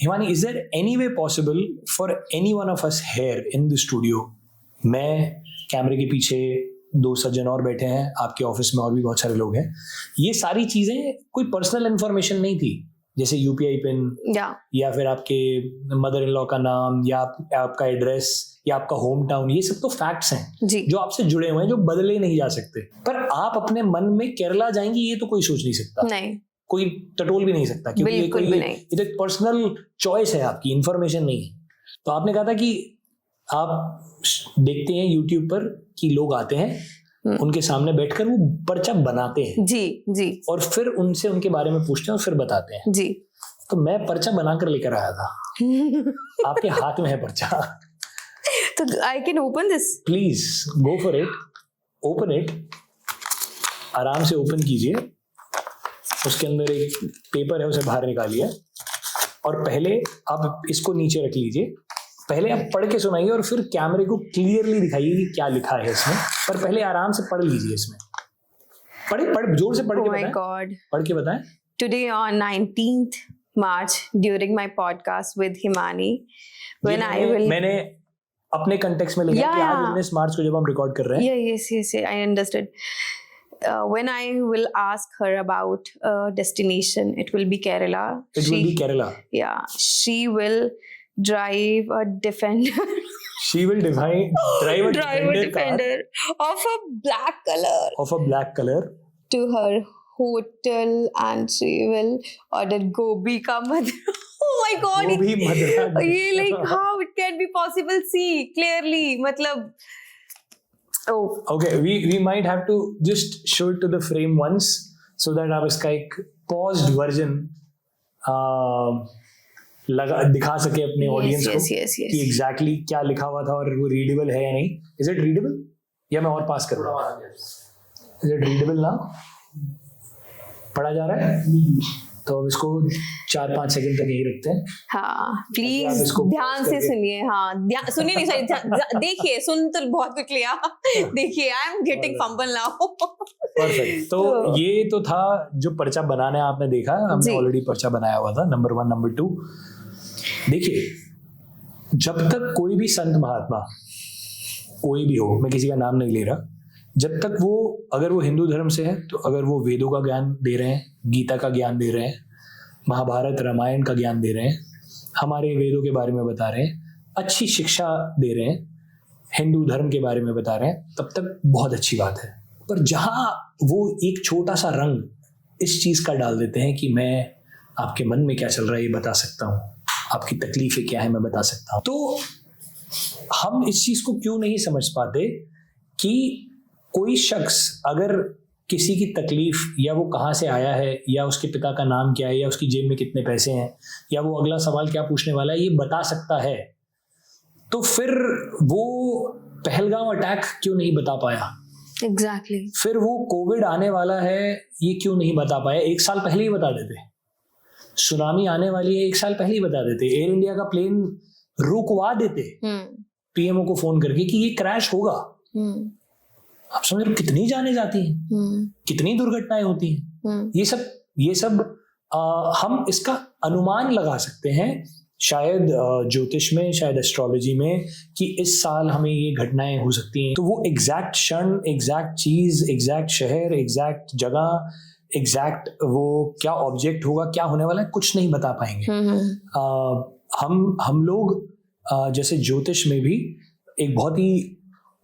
Himani, is there any way possible for any one of us here in the studio? मैं कैमरे के पीछे 2 सज्जन और बैठे हैं, आपके ऑफिस में और भी बहुत सारे लोग हैं। ये सारी चीजें कोई पर्सनल इंफॉर्मेशन नहीं थी, जैसे यूपीआई पिन या फिर आपके मदर इन लॉ का नाम या आपका एड्रेस या आपका होम टाउन, ये सब तो फैक्ट्स हैं जो आपसे जुड़े हुए हैं, जो बदले नहीं जा सकते। पर आप अपने मन में केरला जाएंगी ये तो कोई सोच नहीं सकता, नहीं, कोई टटोल भी नहीं सकता, क्योंकि ये कोई ये एक पर्सनल चॉइस है आपकी, इंफॉर्मेशन नहीं है। तो आपने कहा था कि आप देखते हैं यूट्यूब पर कि लोग आते हैं, उनके सामने बैठकर वो पर्चा बनाते हैं। जी जी। और फिर उनसे उनके बारे में पूछते हैं और फिर बताते हैं। जी। तो मैं पर्चा बनाकर लेकर आया था। आपके हाथ में है पर्चा, तो I can open this? Please go for it, open it, आराम से ओपन कीजिए, उसके अंदर एक पेपर है उसे बाहर निकालिए और पहले आप इसको नीचे रख लीजिए। पहले आप पढ़ के सुनाइए और फिर कैमरे को क्लियरली दिखाइए कि क्या लिखा है इसमें, पर पहले आराम से पढ़ लीजिए इसमें। पढ़ जोर से पढ़ के बताएं। God. पढ़ के बताएं। Today on 19th March during my podcast with Himani, when I will मैंने अपने कंटेक्स्ट में लिखा कि आज 19 मार्च को जब हम रिकॉर्ड कर रहे हैं। yes, I understood. When I will ask her about a destination, it will be Kerala. It will be Kerala. Yeah, she will drive a Defender. She will drive a Defender of a black color. Of a black color. To her hotel and she will order gobi ka madra. Oh my God! Gobi madra. ये like how it can be possible? See clearly, मतलब. Oh. Okay, we might have to just show it to the frame once so that आप इसका एक paused version दिखा सके अपने audience को कि एग्जैक्टली क्या लिखा हुआ था और वो रीडेबल है या नहीं। इज इट रीडेबल या मैं और पास करूँ? इज इट रीडेबल ना? पढ़ा जा रहा है तो अब इसको 4-5 सेकंड तक यही रखते हैं। हाँ प्लीज ध्यान से सुनिए। हाँ सुनिए नहीं सॉरी देखिए, सुन तो बहुत कुछ लिया, देखिए I am getting fumble now. Perfect. तो ये तो था जो पर्चा बनाने आपने देखा, हमने ऑलरेडी पर्चा बनाया हुआ था। नंबर 1, नंबर 2, देखिए जब तक कोई भी संत महात्मा कोई भी हो, मैं किसी का नाम नहीं ले रहा, जब तक वो अगर वो हिंदू धर्म से है तो अगर वो वेदों का ज्ञान दे रहे हैं, गीता का ज्ञान दे रहे हैं, महाभारत रामायण का ज्ञान दे रहे हैं, हमारे वेदों के बारे में बता रहे हैं, अच्छी शिक्षा दे रहे हैं, हिंदू धर्म के बारे में बता रहे हैं, तब तक बहुत अच्छी बात है। पर जहाँ वो एक छोटा सा रंग इस चीज़ का डाल देते हैं कि मैं आपके मन में क्या चल रहा है ये बता सकता हूँ, आपकी तकलीफें क्या है मैं बता सकता हूँ, तो हम इस चीज़ को क्यों नहीं समझ पाते कि कोई शख्स अगर किसी की तकलीफ या वो कहाँ से आया है या उसके पिता का नाम क्या है या उसकी जेब में कितने पैसे हैं या वो अगला सवाल क्या पूछने वाला है ये बता सकता है, तो फिर वो पहलगाम अटैक क्यों नहीं बता पाया? Exactly. फिर वो कोविड आने वाला है ये क्यों नहीं बता पाया? 1 साल पहले ही बता देते। सुनामी आने वाली है 1 साल पहले ही बता देते। एयर इंडिया का प्लेन रुकवा देते पीएमओ को फोन करके कि ये क्रैश होगा। आप समझ रहे हो कितनी जाने जाती हैं, कितनी दुर्घटनाएं होती हैं। ये सब हम इसका अनुमान लगा सकते हैं शायद ज्योतिष में, शायद एस्ट्रोलॉजी में, कि इस साल हमें ये घटनाएं हो सकती हैं। तो वो एग्जैक्ट क्षण, एग्जैक्ट चीज, एग्जैक्ट शहर, एग्जैक्ट जगह, एग्जैक्ट वो क्या ऑब्जेक्ट होगा, क्या होने वाला है, कुछ नहीं बता पाएंगे। हम लोग जैसे ज्योतिष में भी एक बहुत ही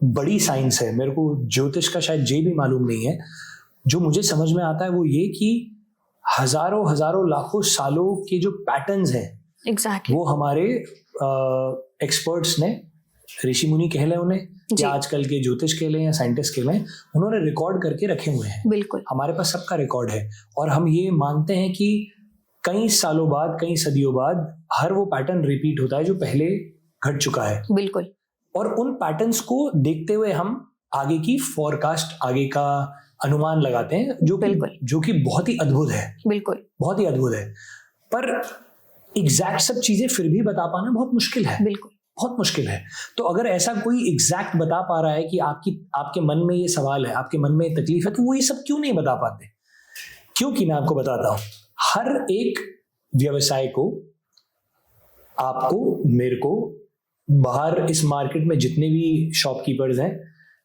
बड़ी साइंस है, मेरे को ज्योतिष का शायद जे भी मालूम नहीं है, जो मुझे समझ में आता है वो ये कि हजारों लाखों सालों के जो पैटर्न्स हैं exactly. वो हमारे एक्सपर्ट्स ने, ऋषि मुनि कह लें उन्हें या आजकल के ज्योतिष कह लें या साइंटिस्ट कह लें, उन्होंने रिकॉर्ड करके रखे हुए हैं। बिल्कुल हमारे पास सबका रिकॉर्ड है और हम ये मानते हैं कि कई सालों बाद, कई सदियों बाद हर वो पैटर्न रिपीट होता है जो पहले घट चुका है। बिल्कुल। और उन पैटर्न्स को देखते हुए हम आगे की फोरकास्ट, आगे का अनुमान लगाते हैं, जो कि बहुत ही अद्भुत है। बिल्कुल बहुत ही अद्भुत है। पर एग्जैक्ट सब चीजें फिर भी बता पाना बहुत मुश्किल है। बिल्कुल बहुत मुश्किल है। तो अगर ऐसा कोई एग्जैक्ट बता पा रहा है कि आपके मन में ये सवाल है, आपके मन में ये तकलीफ है, तो वो ये सब क्यों नहीं बता पाते? क्योंकि मैं आपको बताता हूं, हर एक व्यवसाय को, आपको, मेरे को, बाहर इस मार्केट में जितने भी शॉपकीपर्स हैं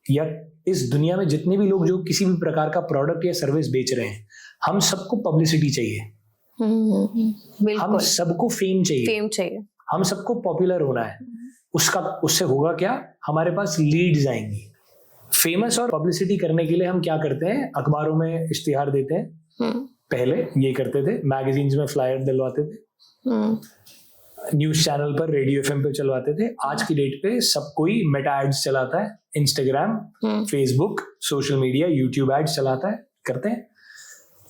या इस दुनिया में जितने भी लोग जो किसी भी प्रकार का प्रोडक्ट या सर्विस बेच रहे हैं, हम सबको पब्लिसिटी चाहिए। हम सबको फेम चाहिए। हम सबको पॉपुलर होना है। उससे होगा क्या? हमारे पास लीड्स आएंगी। फेमस और पब्लिसिटी करने के लिए हम क्या करते हैं? अखबारों में इश्तिहार देते हैं। पहले ये करते थे, मैगजीन्स में फ्लायर दिलवाते थे, न्यूज चैनल पर, रेडियो एफएम पे चलवाते थे। आज की डेट पे सब कोई मेटा एड्स चलाता है, Instagram, Facebook, social media, YouTube ads चलाता है, करते हैं।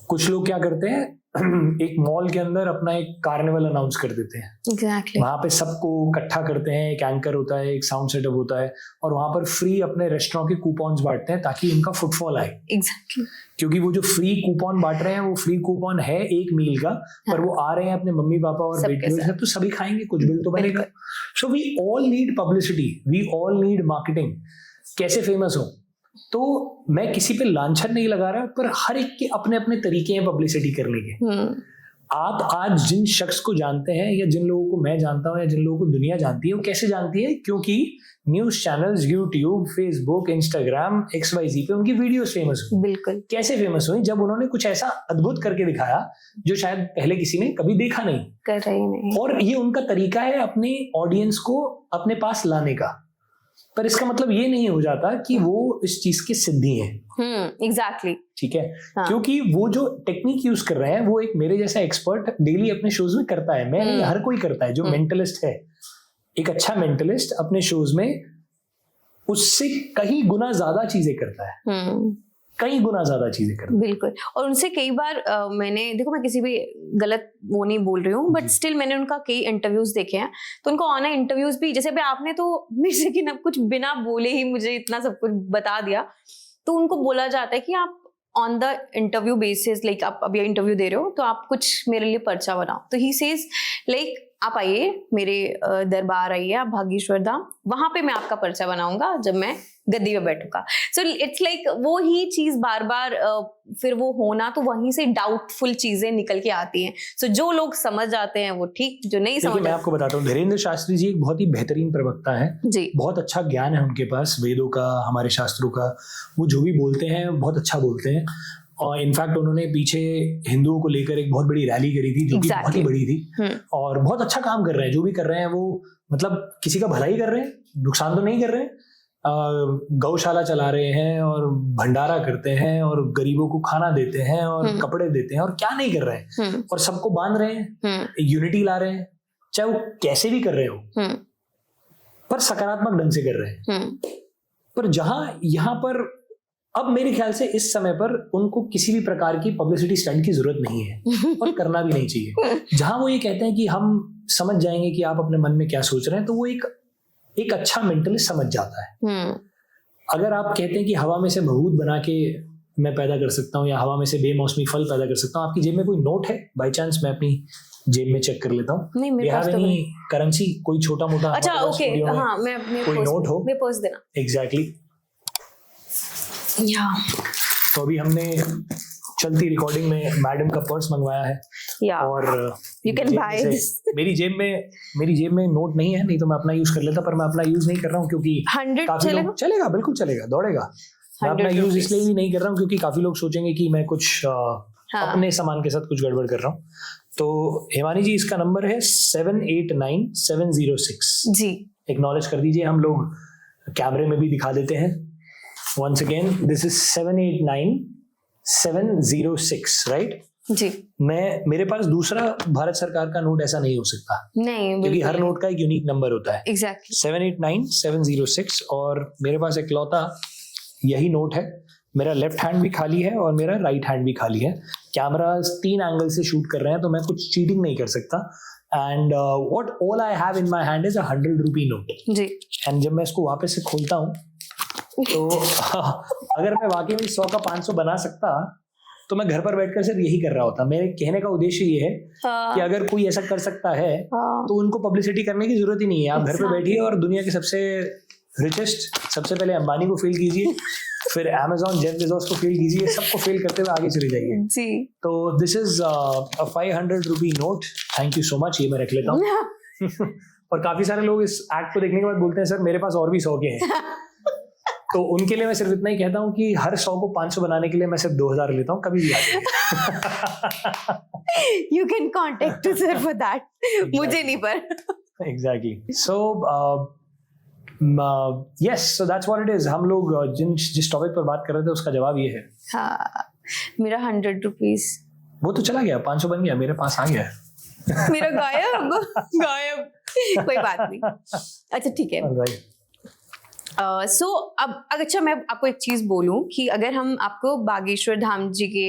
कुछ लोग क्या करते हैं? एक मॉल के अंदर अपना एक कार्निवल अनाउंस कर देते हैं। एग्जैक्टली। वहां पे सबको इकट्ठा करते हैं, एक एंकर होता है, एक साउंड सेटअप होता है, और वहां पर फ्री अपने रेस्टोरेंट के कूपन्स बांटते हैं ताकि उनका फुटफॉल आए। एग्जैक्टली। क्योंकि वो जो फ्री कूपन बांट रहे हैं वो फ्री कूपन है एक मील का, पर वो आ रहे हैं अपने मम्मी पापा और बेटे के साथ, तो सभी खाएंगे, कुछ बिल तो बनेगा। So we all need publicity, we all need marketing. कैसे फेमस हो, तो मैं किसी पे लांछन नहीं लगा रहा, पर हर एक के अपने अपने तरीके हैं पब्लिसिटी करने के। आप आज जिन शख्स को जानते हैं, या जिन लोगों को मैं जानता हूं, या जिन लोगों को दुनिया जानती है, वो कैसे जानती है? क्योंकि news channels, YouTube, Facebook, Instagram, XYZ पे उनकी वीडियोस फेमस हुई। बिल्कुल। कैसे फेमस हुई? जब उन्होंने कुछ ऐसा अद्भुत करके दिखाया जो शायद पहले किसी ने कभी देखा नहीं, कर रही नहीं। और ये उनका तरीका है अपने ऑडियंस को अपने पास लाने का। पर इसका मतलब ये नहीं हो जाता कि वो इस चीज के सिद्धि हैं। एग्जैक्टली। ठीक है। हाँ। क्योंकि वो जो टेक्निक यूज कर रहे हैं वो एक मेरे जैसा एक्सपर्ट डेली अपने शोज में करता है। मैं नहीं, हर कोई करता है। जो मेंटलिस्ट है, एक अच्छा मेंटलिस्ट अपने शोज में उससे कहीं गुना ज्यादा चीजें करता है, कई गुना ज्यादा चीजें करता है। बिल्कुल। और उनसे कई बार मैंने, देखो मैं किसी भी गलत वो नहीं बोल रही हूँ, बट स्टिल मैंने उनका कई इंटरव्यूज देखे हैं, तो उनको ऑनलाइन इंटरव्यूज भी, जैसे अभी आपने तो मेरे से कि ना कुछ बिना बोले ही मुझे इतना सब कुछ बता दिया, तो उनको बोला जाता है कि आप on the interview basis, like आप अभी इंटरव्यू दे रहे हो तो आप कुछ मेरे लिए पर्चा बनाओ। तो ही सेज लाइक आप आइए मेरे दरबार आइए, आप भागेश्वर धाम, वहां पे मैं आपका पर्चा बनाऊंगा जब मैं गद्दी पे बैठूंगा। सो इट्स लाइक वो ही चीज बार बार फिर वो होना, तो वहीं से डाउटफुल चीजें निकल के आती हैं। सो जो लोग समझ जाते हैं वो ठीक, जो नहीं समझ, मैं आपको बताता हूँ, धीरेन्द्र शास्त्री जी एक बहुत ही बेहतरीन प्रवक्ता है जी। बहुत अच्छा ज्ञान है उनके पास, वेदों का, हमारे शास्त्रों का। वो जो भी बोलते हैं बहुत अच्छा बोलते हैं। और इनफैक्ट उन्होंने पीछे हिंदुओं को लेकर एक बहुत बड़ी रैली करी थी, जो कि बहुत ही बड़ी थी, और बहुत अच्छा काम कर रहे हैं। जो भी कर रहे हैं वो मतलब किसी का भला ही कर रहे हैं, नुकसान तो नहीं कर रहे हैं। गौशाला चला रहे हैं और भंडारा करते हैं और गरीबों को खाना देते हैं और कपड़े देते हैं, और क्या नहीं कर रहे हैं, और सबको बांध रहे हैं, यूनिटी ला रहे हैं, चाहे वो कैसे भी कर रहे हो, पर सकारात्मक ढंग से कर रहे हैं। पर जहां यहाँ पर अब मेरे ख्याल से इस समय पर उनको किसी भी प्रकार की पब्लिसिटी स्टंट की जरूरत नहीं है, और करना भी नहीं चाहिए। जहां वो ये कहते हैं कि हम समझ जाएंगे कि आप अपने मन में क्या सोच रहे हैं, तो वो एक अच्छा मेंटलिस्ट समझ जाता है। अगर आप कहते हैं कि हवा में से भभूत बना के मैं पैदा कर सकता हूँ, या हवा में से बेमौसमी फल पैदा कर सकता हूँ, आपकी जेब में कोई नोट है? बाय चांस मैं अपनी जेब में चेक कर लेता हूँ, नहीं मेरे पास तो नहीं करेंसी, कोई छोटा मोटा। अच्छा ओके, हाँ, मैं कोई नोट हो, मेरे पर्स देना। एग्जैक्टली। या तो अभी हमने चलती रिकॉर्डिंग में मैडम का पर्स मंगवाया है, और यू कैन बाय दिस। मेरी जेब में नोट नहीं है, नहीं तो मैं अपना यूज कर लेता, पर मैं अपना यूज नहीं कर रहा हूँ क्योंकि 100 चलेगा, बिल्कुल चलेगा, दौड़ेगा। मैं अपना यूज इसलिए भी नहीं कर रहा हूँ क्योंकि काफी लोग सोचेंगे कि मैं कुछ अपने सामान के साथ कुछ गड़बड़ कर रहा हूँ। तो हिमानी जी, इसका नंबर है 789706 जी। एक्नॉलेज कर दीजिए, हम लोग कैमरे में भी दिखा देते हैं। Once again, this is 789706, right? जी। मेरे पास दूसरा भारत सरकार का नोट ऐसा नहीं हो सकता, नहीं, क्योंकि हर नोट का एक यूनिक नंबर होता है। Exactly. 789706, और मेरे पास इकलौता यही नोट है। मेरा लेफ्ट हैंड भी खाली है और मेरा राइट हैंड भी खाली है। कैमरा 3 एंगल से शूट कर रहे हैं, तो मैं कुछ चीटिंग नहीं कर सकता। And what all I have in my hand is 100 rupee note जी। एंड जब मैं इसको वापस से खोलता हूँ, तो अगर मैं वाकई में 100 का 500 बना सकता, तो मैं घर पर बैठकर सिर्फ यही कर रहा होता। मेरे कहने का उद्देश्य ये है कि अगर कोई ऐसा कर सकता है, तो उनको पब्लिसिटी करने की जरूरत ही नहीं है। आप घर पे बैठिए और दुनिया के सबसे रिचेस्ट, सबसे पहले अंबानी को फेल कीजिए, फिर अमेज़न जेफ बेजोस को फेल कीजिए, सबको फेल करते हुए आगे चले जाइए जी। तो this is a 500 rupee note, thank you so much. ये मैं रख लेता हूँ। और काफी सारे लोग इस एक्ट को देखने के बाद बोलते हैं, सर मेरे पास और भी 100 के हैं। तो उनके लिए मैं सिर्फ इतना ही कहता हूँ कि हर 100 को 500 बनाने के लिए मैं सिर्फ 2000 लेता हूँ, कभी भी आ जाए। You can contact us sir for that. मुझे नहीं पर। Exactly. So yes, so that's what it is. हम लोग जिस टॉपिक पर बात कर रहे थे उसका जवाब ये है। हाँ, मेरा 100 रुपीज वो तो चला गया, 500 बन गया, मेरे पास आ गया। मेरा गायब। कोई बात नहीं। अच्छा ठीक है। सो अब अच्छा मैं आपको एक चीज बोलूं कि अगर हम आपको बागेश्वर धाम जी के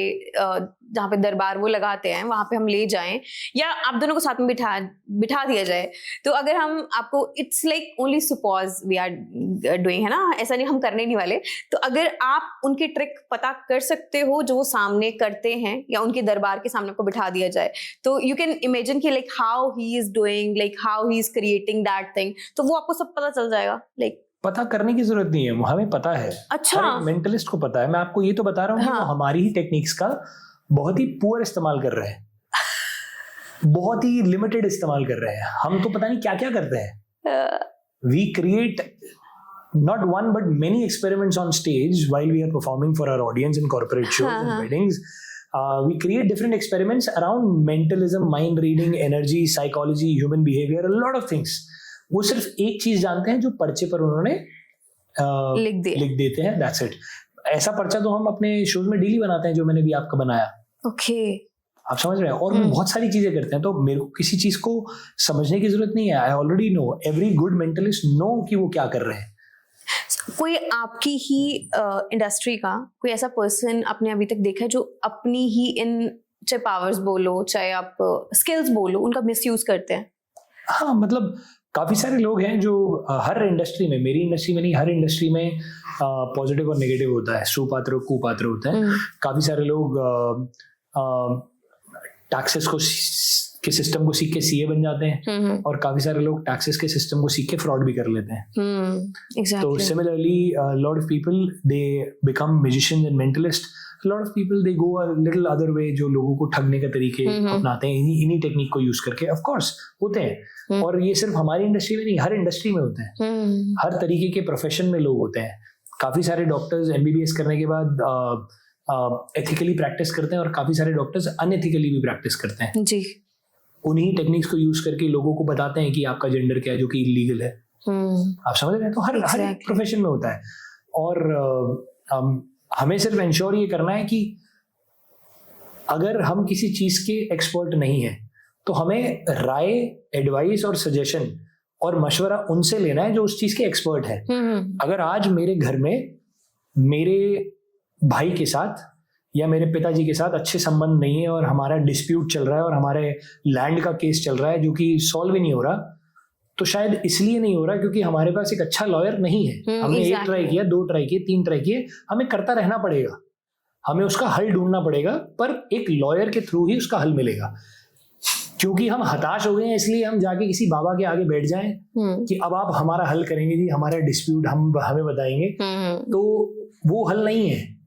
जहाँ पे दरबार वो लगाते हैं वहां पे हम ले जाएं या आप दोनों को साथ में बिठा दिया जाए, तो अगर हम आपको it's like only suppose we are doing, है ना, ऐसा नहीं हम करने नहीं वाले, तो अगर आप उनके ट्रिक पता कर सकते हो जो वो सामने करते हैं या उनके दरबार के सामने आपको बिठा दिया जाए, तो यू कैन इमेजिन कि like how he is doing, like how he is creating that thing, तो वो आपको सब पता चल जाएगा। लाइक पता करने की जरूरत नहीं है, हमें पता है। अच्छा, मेंटलिस्ट को पता है। मैं आपको ये तो बता रहा हूँ कि वो हमारी ही टेक्निक्स का बहुत ही पुअर इस्तेमाल कर रहे हैं, बहुत ही लिमिटेड इस्तेमाल कर रहे हैं। हम तो पता नहीं क्या क्या करते हैं। We create not one but many experiments on stage while we are performing for our audience in corporate shows and weddings. We create different experiments around mentalism, mind reading, energy, psychology, human behavior, a lot of things. वो सिर्फ एक चीज जानते हैं जो पर्चे पर उन्होंने लिख देते हैं, that's it. ऐसा पर्चा तो हम अपने शोज में डेली बनाते हैं, जो मैंने भी आपका बनाया। ओके, आप समझ रहे हैं। और हम बहुत सारी चीजें करते हैं, तो मेरे को किसी चीज को समझने की जरूरत नहीं है। I already know, every good mentalist know कि वो क्या कर रहे हैं। कोई आपकी ही इंडस्ट्री का कोई ऐसा पर्सन आपने अभी तक देखा है जो अपनी ही इन, चाहे पावर्स बोलो चाहे आप स्किल्स बोलो, उनका मिसयूज करते हैं? हाँ, मतलब काफी सारे लोग हैं जो हर इंडस्ट्री में, मेरी इंडस्ट्री में नहीं, हर इंडस्ट्री में पॉजिटिव और नेगेटिव होता है, सुपात्र और कुपात्र होते हैं। काफी सारे लोग टैक्सेस के सिस्टम को सीख के सीए बन जाते हैं, और काफी सारे लोग टैक्सेस के सिस्टम को सीख के फ्रॉड भी कर लेते हैं। exactly. तो similarly lot of people they become musicians and mentalist, lot of people they go a little other way, जो लोगों को ठगने का तरीके अपनाते हैं इन्हीं टेक्निक को यूज करके। ऑफ कोर्स होते हैं, और ये सिर्फ हमारी इंडस्ट्री में नहीं, हर इंडस्ट्री में होते हैं। हर तरीके के प्रोफेशन में लोग होते हैं। काफी सारे डॉक्टर्स एमबीबीएस करने के बाद एथिकली प्रैक्टिस करते हैं, और काफी सारे डॉक्टर्स अनएथिकली भी प्रैक्टिस करते हैं जी। उन्हीं टेक्निक्स को यूज करके लोगों को बताते हैं कि आपका जेंडर क्या है, जो कि इलीगल है। आप समझ रहे हैं। तो हर प्रोफेशन में होता है, और हमें सिर्फ इंश्योर ये करना है कि अगर हम किसी चीज के एक्सपर्ट नहीं है तो हमें राय, एडवाइस और सजेशन और मशवरा उनसे लेना है जो उस चीज के एक्सपर्ट है। अगर आज मेरे घर में मेरे भाई के साथ या मेरे पिताजी के साथ अच्छे संबंध नहीं है, और हमारा डिस्प्यूट चल रहा है, और हमारे लैंड का केस चल रहा है जो कि सॉल्व ही नहीं हो रहा, तो शायद इसलिए नहीं हो रहा क्योंकि हमारे पास एक अच्छा लॉयर नहीं है। हमने एक ट्राई किया, 2 ट्राई किए, 3 ट्राई किए, हमें करता रहना पड़ेगा, हमें उसका हल ढूंढना पड़ेगा, पर एक लॉयर के थ्रू ही उसका हल मिलेगा। क्योंकि हम हताश हो गए हैं इसलिए हम जाके किसी बाबा के आगे बैठ जाएं कि अब आप हमारा हल करेंगे जी, हमारा डिस्प्यूट हमें बताएंगे, तो वो हल नहीं है।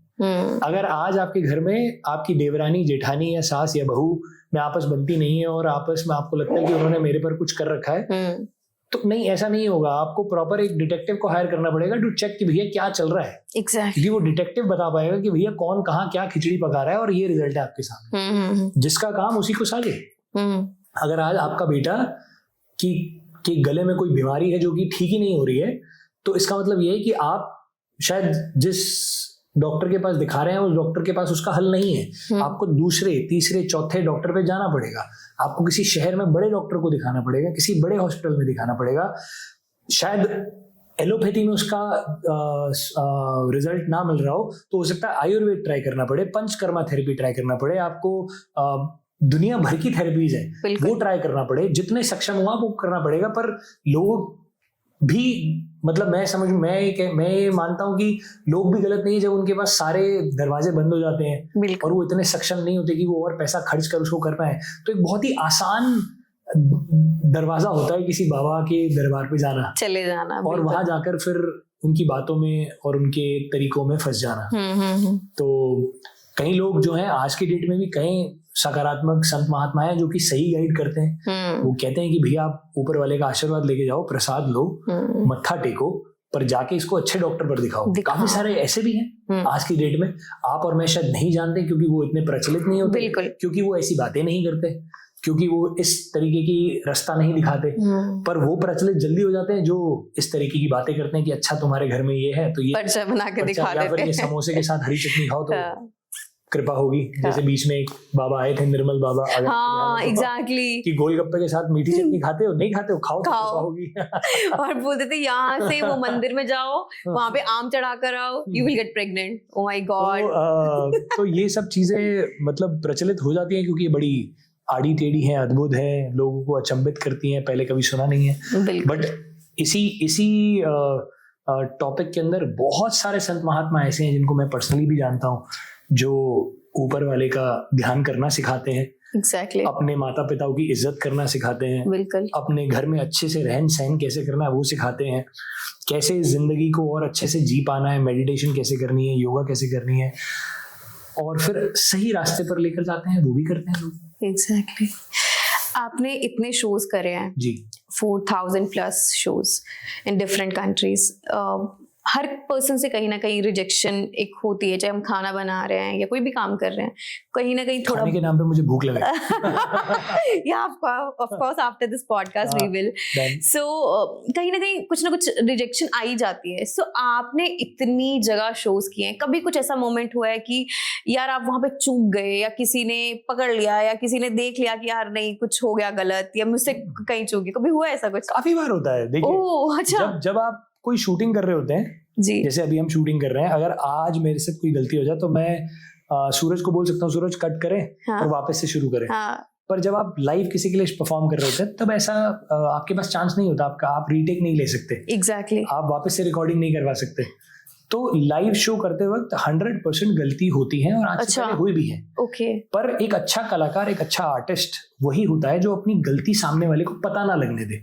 अगर आज आपके घर में आपकी देवरानी, जेठानी या सास या बहू में आपस बनती नहीं है, और आपस में आपको लगता है कि उन्होंने मेरे पर कुछ कर रखा है, तो नहीं, ऐसा नहीं होगा। आपको प्रॉपर एक डिटेक्टिव को हायर करना पड़ेगा टू चेक कि भैया क्या चल रहा है। Exactly. वो डिटेक्टिव बता पाएगा कि भैया कौन कहाँ क्या खिचड़ी पका रहा है, और ये रिजल्ट है आपके सामने। जिसका काम उसी को साजे। अगर आज आपका बेटा की गले में कोई बीमारी है जो कि ठीक ही नहीं हो रही है, तो इसका मतलब ये है कि आप शायद जिस डॉक्टर के पास दिखा रहे हैं उस डॉक्टर के पास उसका हल नहीं है। आपको दूसरे, तीसरे, चौथे डॉक्टर पे जाना पड़ेगा। आपको किसी शहर में बड़े डॉक्टर को दिखाना पड़ेगा, किसी बड़े हॉस्पिटल में दिखाना पड़ेगा। शायद एलोपैथी में उसका रिजल्ट ना मिल रहा हो, तो हो सकता है आयुर्वेद ट्राई करना पड़े, पंचकर्मा थेरेपी ट्राई करना पड़े, आपको दुनिया भर की थेरेपीज है वो ट्राई करना पड़े। जितने सक्षम हो आप वो करना पड़ेगा। पर लोग भी, मतलब मैं मानता हूं कि लोग भी गलत नहीं है जब उनके पास सारे दरवाजे बंद हो जाते हैं और वो इतने सक्षम नहीं होते कि वो और पैसा खर्च कर उसको कर पाए। तो एक बहुत ही आसान दरवाजा होता है किसी बाबा के दरबार पे जाना, चले जाना, और वहां जाकर फिर उनकी बातों में और उनके तरीकों में फंस जाना। तो कई लोग जो हैं आज की डेट में भी कई सकारात्मक संत महात्मा है जो कि सही गाइड करते हैं। वो कहते हैं कि भैया आप ऊपर वाले का आशीर्वाद लेके जाओ, प्रसाद लो, मत्था टेको, पर जाके इसको अच्छे डॉक्टर पर दिखाओ। काफी सारे ऐसे भी हैं आज की डेट में, आप और मैं शायद नहीं जानते क्योंकि वो इतने प्रचलित नहीं होते, क्योंकि वो ऐसी बातें नहीं करते, क्योंकि वो इस तरीके की रास्ता नहीं दिखाते। पर वो प्रचलित जल्दी हो जाते हैं जो इस तरीके की बातें करते हैं कि अच्छा तुम्हारे घर में ये है तो ये पर्चा बना के दिखा देते हैं, या फिर ये समोसे के साथ हरी चटनी खाओ तो कृपा होगी। जैसे बीच में एक बाबा आए थे, निर्मल बाबा, अगर हाँ आपको याद हो तो, एग्जैक्टली। कि गोलगप्पे के साथ मीठी चटनी खाते हो, नहीं खाते हो, खाओ, तो खाओ। कृपा होगी। और बोलते थे यहाँ से वो मंदिर में जाओ, वहां पे आम चढ़ा कर आओ, you will get pregnant. Oh my God. तो ये सब चीजें मतलब प्रचलित हो जाती हैं क्योंकि ये बड़ी आड़ी टेढ़ी हैं, अद्भुत हैं, लोगों को अचंभित करती हैं, पहले कभी सुना नहीं है। बिल्कुल। बट इसी टॉपिक के अंदर बहुत सारे संत महात्मा ऐसे हैं जिनको मैं पर्सनली भी जानता हूँ, जो ऊपर वाले का ध्यान करना सिखाते हैं, एग्जैक्टली। अपने माता पिताओं की इज्जत करना सिखाते हैं, बिल्कुल। अपने घर में अच्छे से रहन सहन कैसे करना है वो सिखाते हैं, कैसे जिंदगी को और अच्छे से जी पाना है, मेडिटेशन कैसे करनी है, योगा कैसे करनी है, और फिर सही रास्ते पर लेकर जाते हैं, वो भी करते हैं लोग। एग्जैक्टली। आपने इतने शोज करे हैं जी, 4000 plus shows in different countries. Her person से कहीं ना कहीं रिजेक्शन एक होती है, चाहे हम खाना बना रहे हैं या कोई भी काम कर रहे हैं, कहीं ना कहीं थोड़ा खाने के नाम पे मुझे भूख लगा। या of course after this podcast we will. So कहीं ना कहीं कुछ ना कुछ रिजेक्शन आ ही जाती है। सो आपने इतनी जगह शोज किए हैं, कभी कुछ ऐसा मोमेंट हुआ है कि यार आप वहां पे चूक गए, या किसी ने पकड़ लिया, या किसी ने देख लिया कि यार नहीं कुछ हो गया गलत, या मुझसे कहीं चूक गई, कभी हुआ ऐसा कुछ? काफी बार होता है। देखिए, ओह अच्छा। जब आप कोई शूटिंग कर रहे होते हैं, जी, जैसे अभी हम शूटिंग कर रहे हैं, अगर आज मेरे से कोई गलती हो जाए तो मैं सूरज को बोल सकता हूँ सूरज कट करें, हाँ, और वापस से शुरू करें। हाँ, पर जब आप लाइव किसी के लिए परफॉर्म कर रहे होते हैं, तब ऐसा आपके पास चांस नहीं होता, आप रीटेक नहीं ले सकते, एग्जैक्टली। आप वापस से रिकॉर्डिंग नहीं करवा सकते। तो लाइव शो करते वक्त 100% गलती होती है, और आज से पहले हुई भी है। ओके। पर एक अच्छा कलाकार, एक अच्छा आर्टिस्ट वही होता है जो अपनी गलती सामने वाले को पता ना लगने दे।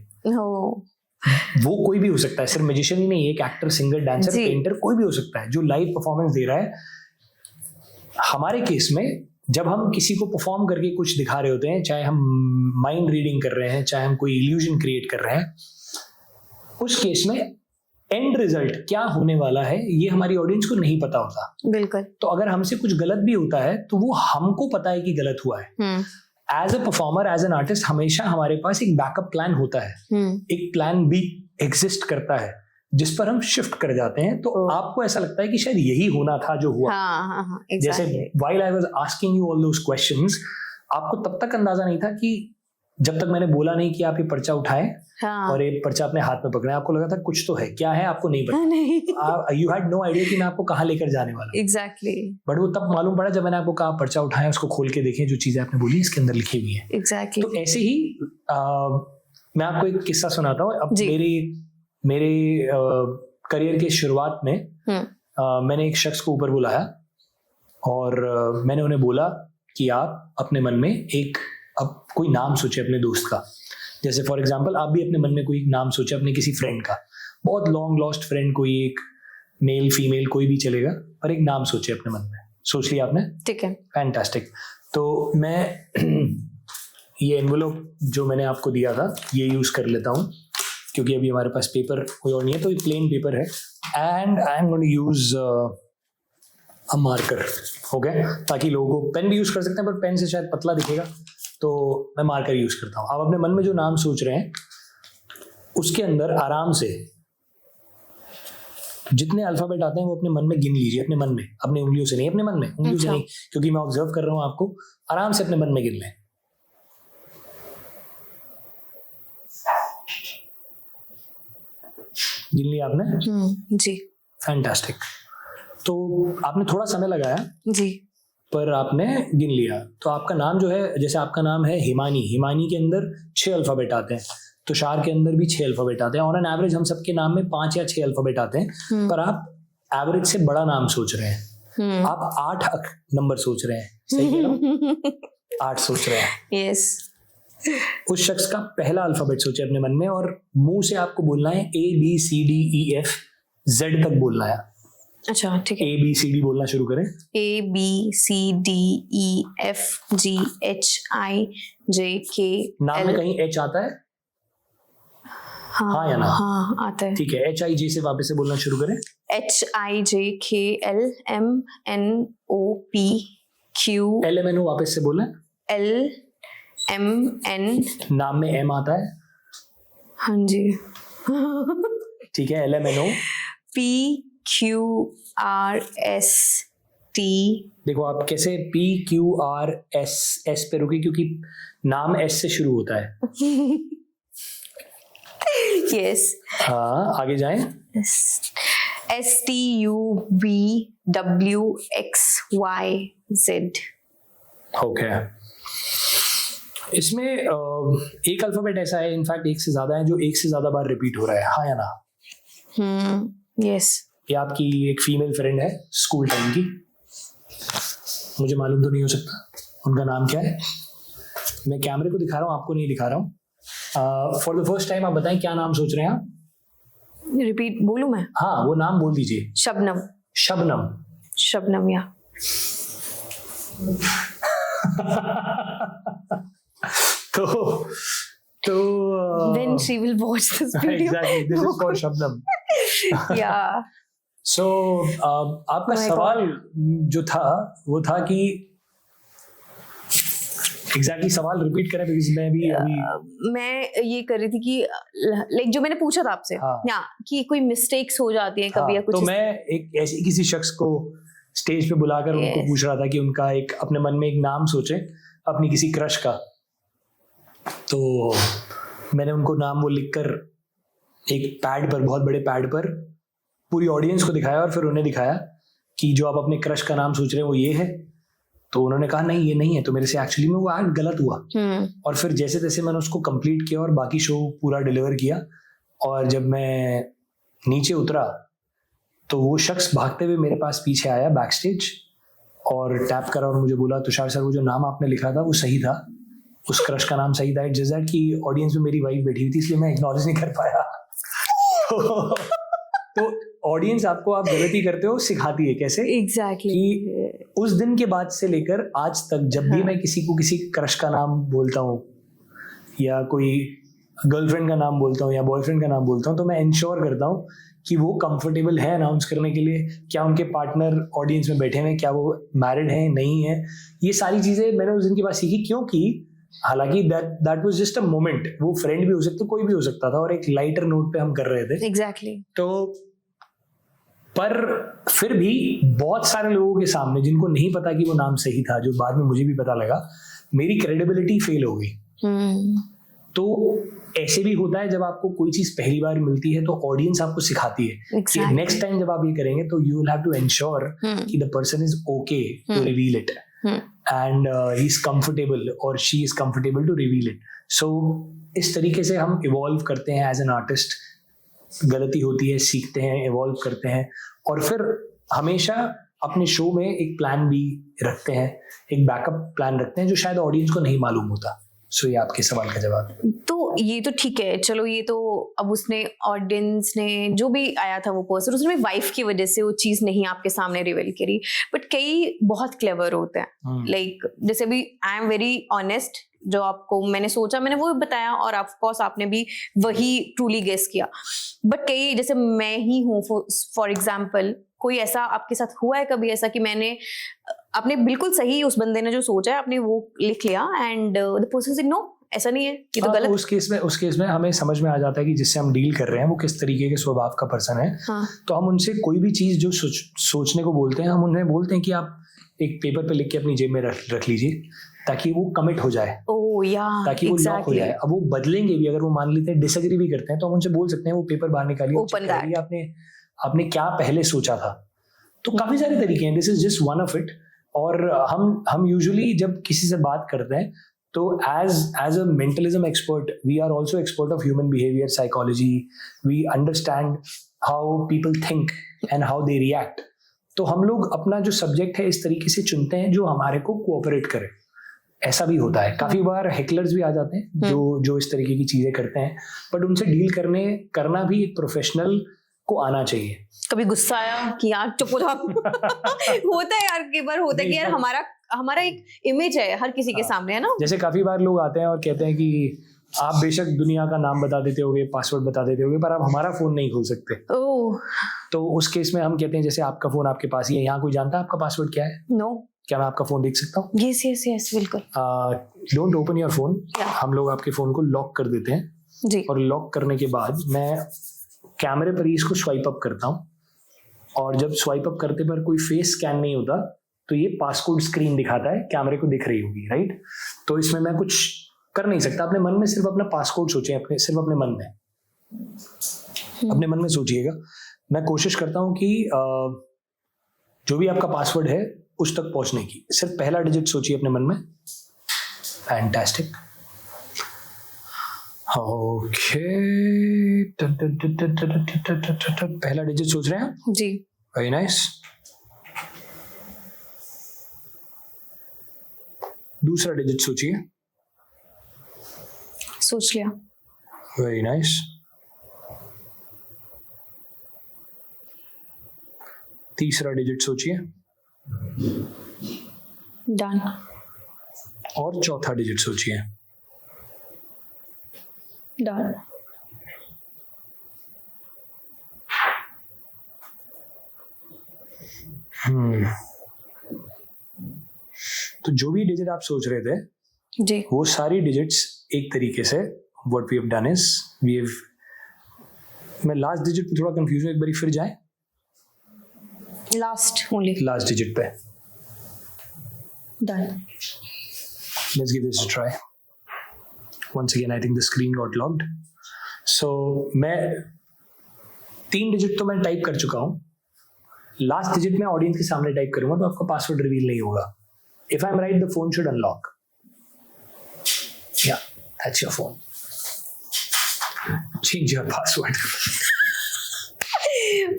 वो कोई भी हो सकता है, सिर्फ म्यूजिशियन ही नहीं, एक एक्टर, सिंगर, डांसर, पेंटर, कोई भी हो सकता है जो लाइव परफॉर्मेंस दे रहा है। हमारे केस में जब हम किसी को परफॉर्म करके कुछ दिखा रहे होते हैं, चाहे हम माइंड रीडिंग कर रहे हैं, चाहे हम कोई इल्यूजन क्रिएट कर रहे हैं, उस केस में एंड रिजल्ट क्या होने वाला है ये हमारी ऑडियंस को नहीं पता होता। बिल्कुल। तो अगर हमसे कुछ गलत भी होता है तो वो हमको पता है कि गलत हुआ है। As a performer, as an artist, हमेशा हमारे पास एक बैकअप प्लान होता है, एक प्लान बी एग्जिस्ट करता है, जिस पर हम शिफ्ट कर जाते हैं। तो आपको ऐसा लगता है कि शायद यही होना था जो हुआ। exactly. जैसे while I was asking you all those questions, आपको तब तक अंदाजा नहीं था कि जब तक मैंने बोला नहीं कि आप ये पर्चा उठाएं, और ये पर्चा अपने हाथ में पकड़े, आपको लगा था कुछ तो है, क्या है आपको नहीं पता। यू हैड नो आइडिया कि मैं आपको कहाँ लेकर जाने वाला हूं। एग्जैक्टली। बट वो तब मालूम पड़ा जब मैंने आपको कहा पर्चा उठाएं, उसको खोल के देखें, जो चीजें आपने बोली इसके अंदर लिखी हुई है। एग्जैक्टली। तो ऐसे ही मैं आपको एक किस्सा सुनाता हूँ। अब मेरे करियर के शुरुआत में मैंने एक शख्स को ऊपर बुलाया, और मैंने उन्हें बोला कि आप अपने मन में अब कोई नाम सोचे अपने दोस्त का। जैसे फॉर एग्जांपल आप भी अपने मन में कोई नाम सोचे अपने किसी फ्रेंड का, बहुत लॉन्ग लॉस्ट फ्रेंड, कोई एक मेल फीमेल कोई भी चलेगा, पर एक नाम सोचे अपने मन में। सोच लिया आपने? ठीक है, फैंटास्टिक। तो मैं ये एनवेलप जो मैंने आपको दिया था ये यूज कर लेता हूँ, क्योंकि अभी हमारे पास पेपर कोई और नहीं है, तो ये प्लेन पेपर है। And I am going to use a marker, okay, ताकि लोगों को पेन भी यूज कर सकते हैं, पर पेन से शायद पतला दिखेगा, तो मैं मार्कर यूज करता हूँ। आप अपने मन में जो नाम सोच रहे हैं उसके अंदर आराम से जितने अल्फाबेट आते हैं वो अपने मन में गिन लीजिए, अपने मन में, अपनी उंगलियों से नहीं, अपने मन में, उंगलियों से नहीं, क्योंकि मैं ऑब्जर्व कर रहा हूँ आपको। आराम से अपने मन में गिन लें। गिन लिया आपने? जी, फैंटास्टिक। तो आपने थोड़ा समय लगाया जी, पर आपने गिन लिया। तो आपका नाम जो है, जैसे आपका नाम है हिमानी, हिमानी के अंदर 6 अल्फाबेट आते हैं, तुषार के अंदर भी 6 अल्फाबेट आते हैं। ऑन एन एवरेज हम सबके नाम में 5 या 6 अल्फाबेट आते हैं, पर आप एवरेज से बड़ा नाम सोच रहे हैं। आप 8 नंबर सोच रहे हैं, सही कह रहा हूं? 8 सोच रहे हैं। यस। उस शख्स का पहला अल्फाबेट सोचे अपने मन में, और मुंह से आपको बोलना है ABCDEF Z तक बोलना है। अच्छा, ठीक है। ABCD बोलना शुरू करें। ABCDEFGHIJK। नाम में कहीं H आता है? हाँ या ना? हाँ, आता है। ठीक है, HIJ से वापस से बोलना शुरू करें। HIJKLMNOPQ। LMNO वापस से बोलें। LMN। नाम में M आता है? हाँ जी। ठीक है, LMNO। PQRS T. देखो आप कैसे PQRS S पे रुके क्योंकि नाम S से शुरू होता है. Yes. हाँ आगे जाएं. STUVWXYZ. ओके. इसमें एक अल्फाबेट ऐसा है, इनफैक्ट एक से ज्यादा है, जो एक से ज्यादा बार रिपीट हो रहा है. हाँ या ना? Yes. ये आपकी एक फीमेल फ्रेंड है स्कूल टाइम की. मुझे मालूम तो नहीं हो सकता उनका नाम क्या है. मैं कैमरे को दिखा रहा हूँ, आपको नहीं दिखा रहा हूँ. फॉर द फर्स्ट टाइम आप बताएं क्या नाम सोच रहे हैं आप? रिपीट बोलूं मैं? हाँ वो नाम बोल दीजिए. शबनम. शबनम. शबनम या. तो When she will watch this video. exactly, this is for Shabnam. Yeah. So आपका Oh my सवाल जो था वो था कि एग्जैक्टली सवाल रिपीट करें बिकॉज मैं भी अभी मैं ये कर रही थी कि लाइक जो मैंने पूछा था आपसे हाँ. या कि कोई मिस्टेक्स हो जाती हैं कभी या कुछ तो मैं एक ऐसे किसी शख्स को स्टेज पे बुलाकर उनको पूछ रहा था कि उनका एक अपने मन में एक नाम सोचे अपनी किसी क्रश का. तो मैंने उनको नाम वो लिखकर एक पैड पर, बहुत बड़े पैड पर पूरी ऑडियंस को दिखाया और फिर उन्हें दिखाया कि जो आप अपने क्रश का नाम सोच रहे हैं वो ये है. तो उन्होंने कहा नहीं ये नहीं है. तो मेरे से एक्चुअली में वो एक्ट गलत हुआ. और फिर जैसे तैसे मैंने उसको कंप्लीट किया और बाकी शो पूरा डिलीवर किया. और जब मैं नीचे उतरा तो वो शख्स भागते हुए मेरे पास पीछे आया बैक स्टेज और टैप करा और मुझे बोला तुषार सर वो जो नाम आपने लिखा था वो सही था, उस क्रश का नाम सही था. इट जस्ट दैट कि ऑडियंस में मेरी वाइफ बैठी हुई थी इसलिए मैं एक्नॉलेज नहीं कर पाया. तो ऑडियंस आपको आप गलती करते हो सिखाती है कैसे. एग्जैक्टली कि उस दिन के बाद से लेकर आज तक जब भी मैं किसी को किसी क्रश का नाम बोलता हूँ या कोई गर्लफ्रेंड का नाम बोलता हूँ या बॉयफ्रेंड का नाम बोलता हूँ तो मैं इंश्योर करता हूँ कि वो कंफर्टेबल है अनाउंस करने के लिए. क्या उनके पार्टनर ऑडियंस में बैठे हुए, क्या वो मैरिड हैं नहीं है, ये सारी चीजें मैंने उस दिन के बाद सीखी. क्योंकि हालांकि that was just a moment, वो फ्रेंड भी हो सकता, कोई भी हो सकता था और एक लाइटर नोट पे हम कर रहे थे. एग्जैक्टली. तो पर फिर भी बहुत सारे लोगों के सामने जिनको नहीं पता कि वो नाम सही था, जो बाद में मुझे भी पता लगा, मेरी क्रेडिबिलिटी फेल हो गई. तो ऐसे भी होता है जब आपको कोई चीज पहली बार मिलती है तो ऑडियंस आपको सिखाती है कि नेक्स्ट टाइम जब आप ये करेंगे तो you will have to ensure कि the person is okay to reveal it and he is comfortable और she is comfortable to reveal it. So इस तरीके से हम इवॉल्व करते हैं एज एन आर्टिस्ट. गलती होती है, सीखते हैं, इवॉल्व करते हैं और फिर हमेशा अपने शो में एक प्लान भी रखते हैं, एक बैकअप प्लान रखते हैं जो शायद ऑडियंस को नहीं मालूम होता. सो ये आपके सवाल का जवाब. तो ये तो ठीक है, चलो ये तो अब उसने ऑडियंस ने जो भी आया था वो पर्सन उसने वाइफ की वजह से वो चीज नहीं आपके सामने रिवील करी. बट कई बहुत क्लेवर होते हैं लाइक जैसे भी आई एम वेरी ऑनेस्ट, जो आपको मैंने सोचा मैंने वो बताया और ऑफ कोर्स आपने भी वही ट्रूली गेस किया. बट कई जैसे मैं ही हूँ फॉर एग्जाम्पल, कोई ऐसा आपके साथ हुआ है कभी ऐसा कि मैंने आपने बिल्कुल सही उस बंदे ने जो सोचा है आपने वो लिख लिया and the person said no ऐसा नहीं है, ये तो गलत. उस केस में हमें समझ में आ जाता है कि जिससे हम डील कर रहे हैं वो किस तरीके के स्वभाव का पर्सन है. हाँ. तो हम उनसे कोई भी चीज जो सोचने को बोलते हैं हम उन्हें बोलते हैं कि आप एक पेपर पे लिख के अपनी जेब में रख लीजिए ताकि वो कमिट हो जाए. ताकि वो लॉक हो जाए. अब वो बदलेंगे भी, अगर वो मान लेते हैं डिसएग्री भी करते हैं तो हम उनसे बोल सकते हैं वो पेपर बाहर निकालिए, आपने क्या पहले सोचा था. तो काफी सारे तरीके हैं, this is just one of it. और हम यूजुअली जब किसी से बात करते हैं तो as a mentalism expert we are also expert of human behaviour, psychology. We understand how people think and how they react. तो हम लोग अपना जो सब्जेक्ट है इस तरीके से चुनते हैं जो हमारे को कोऑपरेट करे. ऐसा भी होता है, काफी बार हेकलर्स भी आ जाते हैं जो इस तरीके की चीजें करते हैं, बट उनसे डील करना भी एक प्रोफेशनल को आना चाहिए. कभी गुस्सा आया कि यार चुप हो जाओ होता है यार, कई बार होता है कि यार हमारा एक इमेज है हर किसी के सामने, है ना. जैसे काफी बार लोग आते हैं और कहते हैं कि आप बेशक दुनिया का नाम बता देते होगे, पासवर्ड बता देते होगे, पर आप हमारा फोन नहीं खोल सकते. तो उस केस में हम कहते हैं जैसे आपका फोन आपके पास ही है, यहाँ कोई जानता है आपका पासवर्ड क्या है? नो. क्या मैं आपका फोन देख सकता हूँ? यस बिल्कुल. Don't open your phone. हम लोग आपके फोन को लॉक कर देते हैं जी. और लॉक करने के बाद मैं कैमरे पर ही इसको स्वाइप अप करता हूँ और जब स्वाइप अप करते पर कोई फेस स्कैन नहीं होता तो ये पासकोड स्क्रीन दिखाता है, कैमरे को दिख रही होगी, राइट? तो इसमें मैं कुछ कर नहीं सकता, अपने मन में सिर्फ अपना पासकोड सोचें, सिर्फ अपने मन में, अपने मन में सोचिएगा। मैं कोशिश करता हूँ कि जो भी आपका पासवर्ड है उस तक पहुंचने की, सिर्फ पहला डिजिट सोचिए अपने मन में। फैंटास्टिक, ओके, पहला डिजिट सोच रहे हैं जी। Very nice. दूसरा डिजिट सोचिए। सोच लिया। Very nice. तीसरा डिजिट सोचिए। डन। और चौथा डिजिट सोचिए। डन। तो जो भी डिजिट आप सोच रहे थे जी। वो सारी डिजिट्स एक तरीके से what we have done is we have, मैं लास्ट डिजिट पे थोड़ा कंफ्यूज हूं, एक बार फिर जाएं लास्ट ओनली। लास्ट डिजिट पे। Done. Let's give this a try. Once again, I think the screen got locked. So, मैं 3 डिजिट तो मैं टाइप कर चुका हूँ। लास्ट डिजिट मैं ऑडियंस के सामने टाइप करूंगा तो आपका पासवर्ड रिवील नहीं होगा। If I'm right, the phone should unlock. Yeah, that's your phone. Change your password.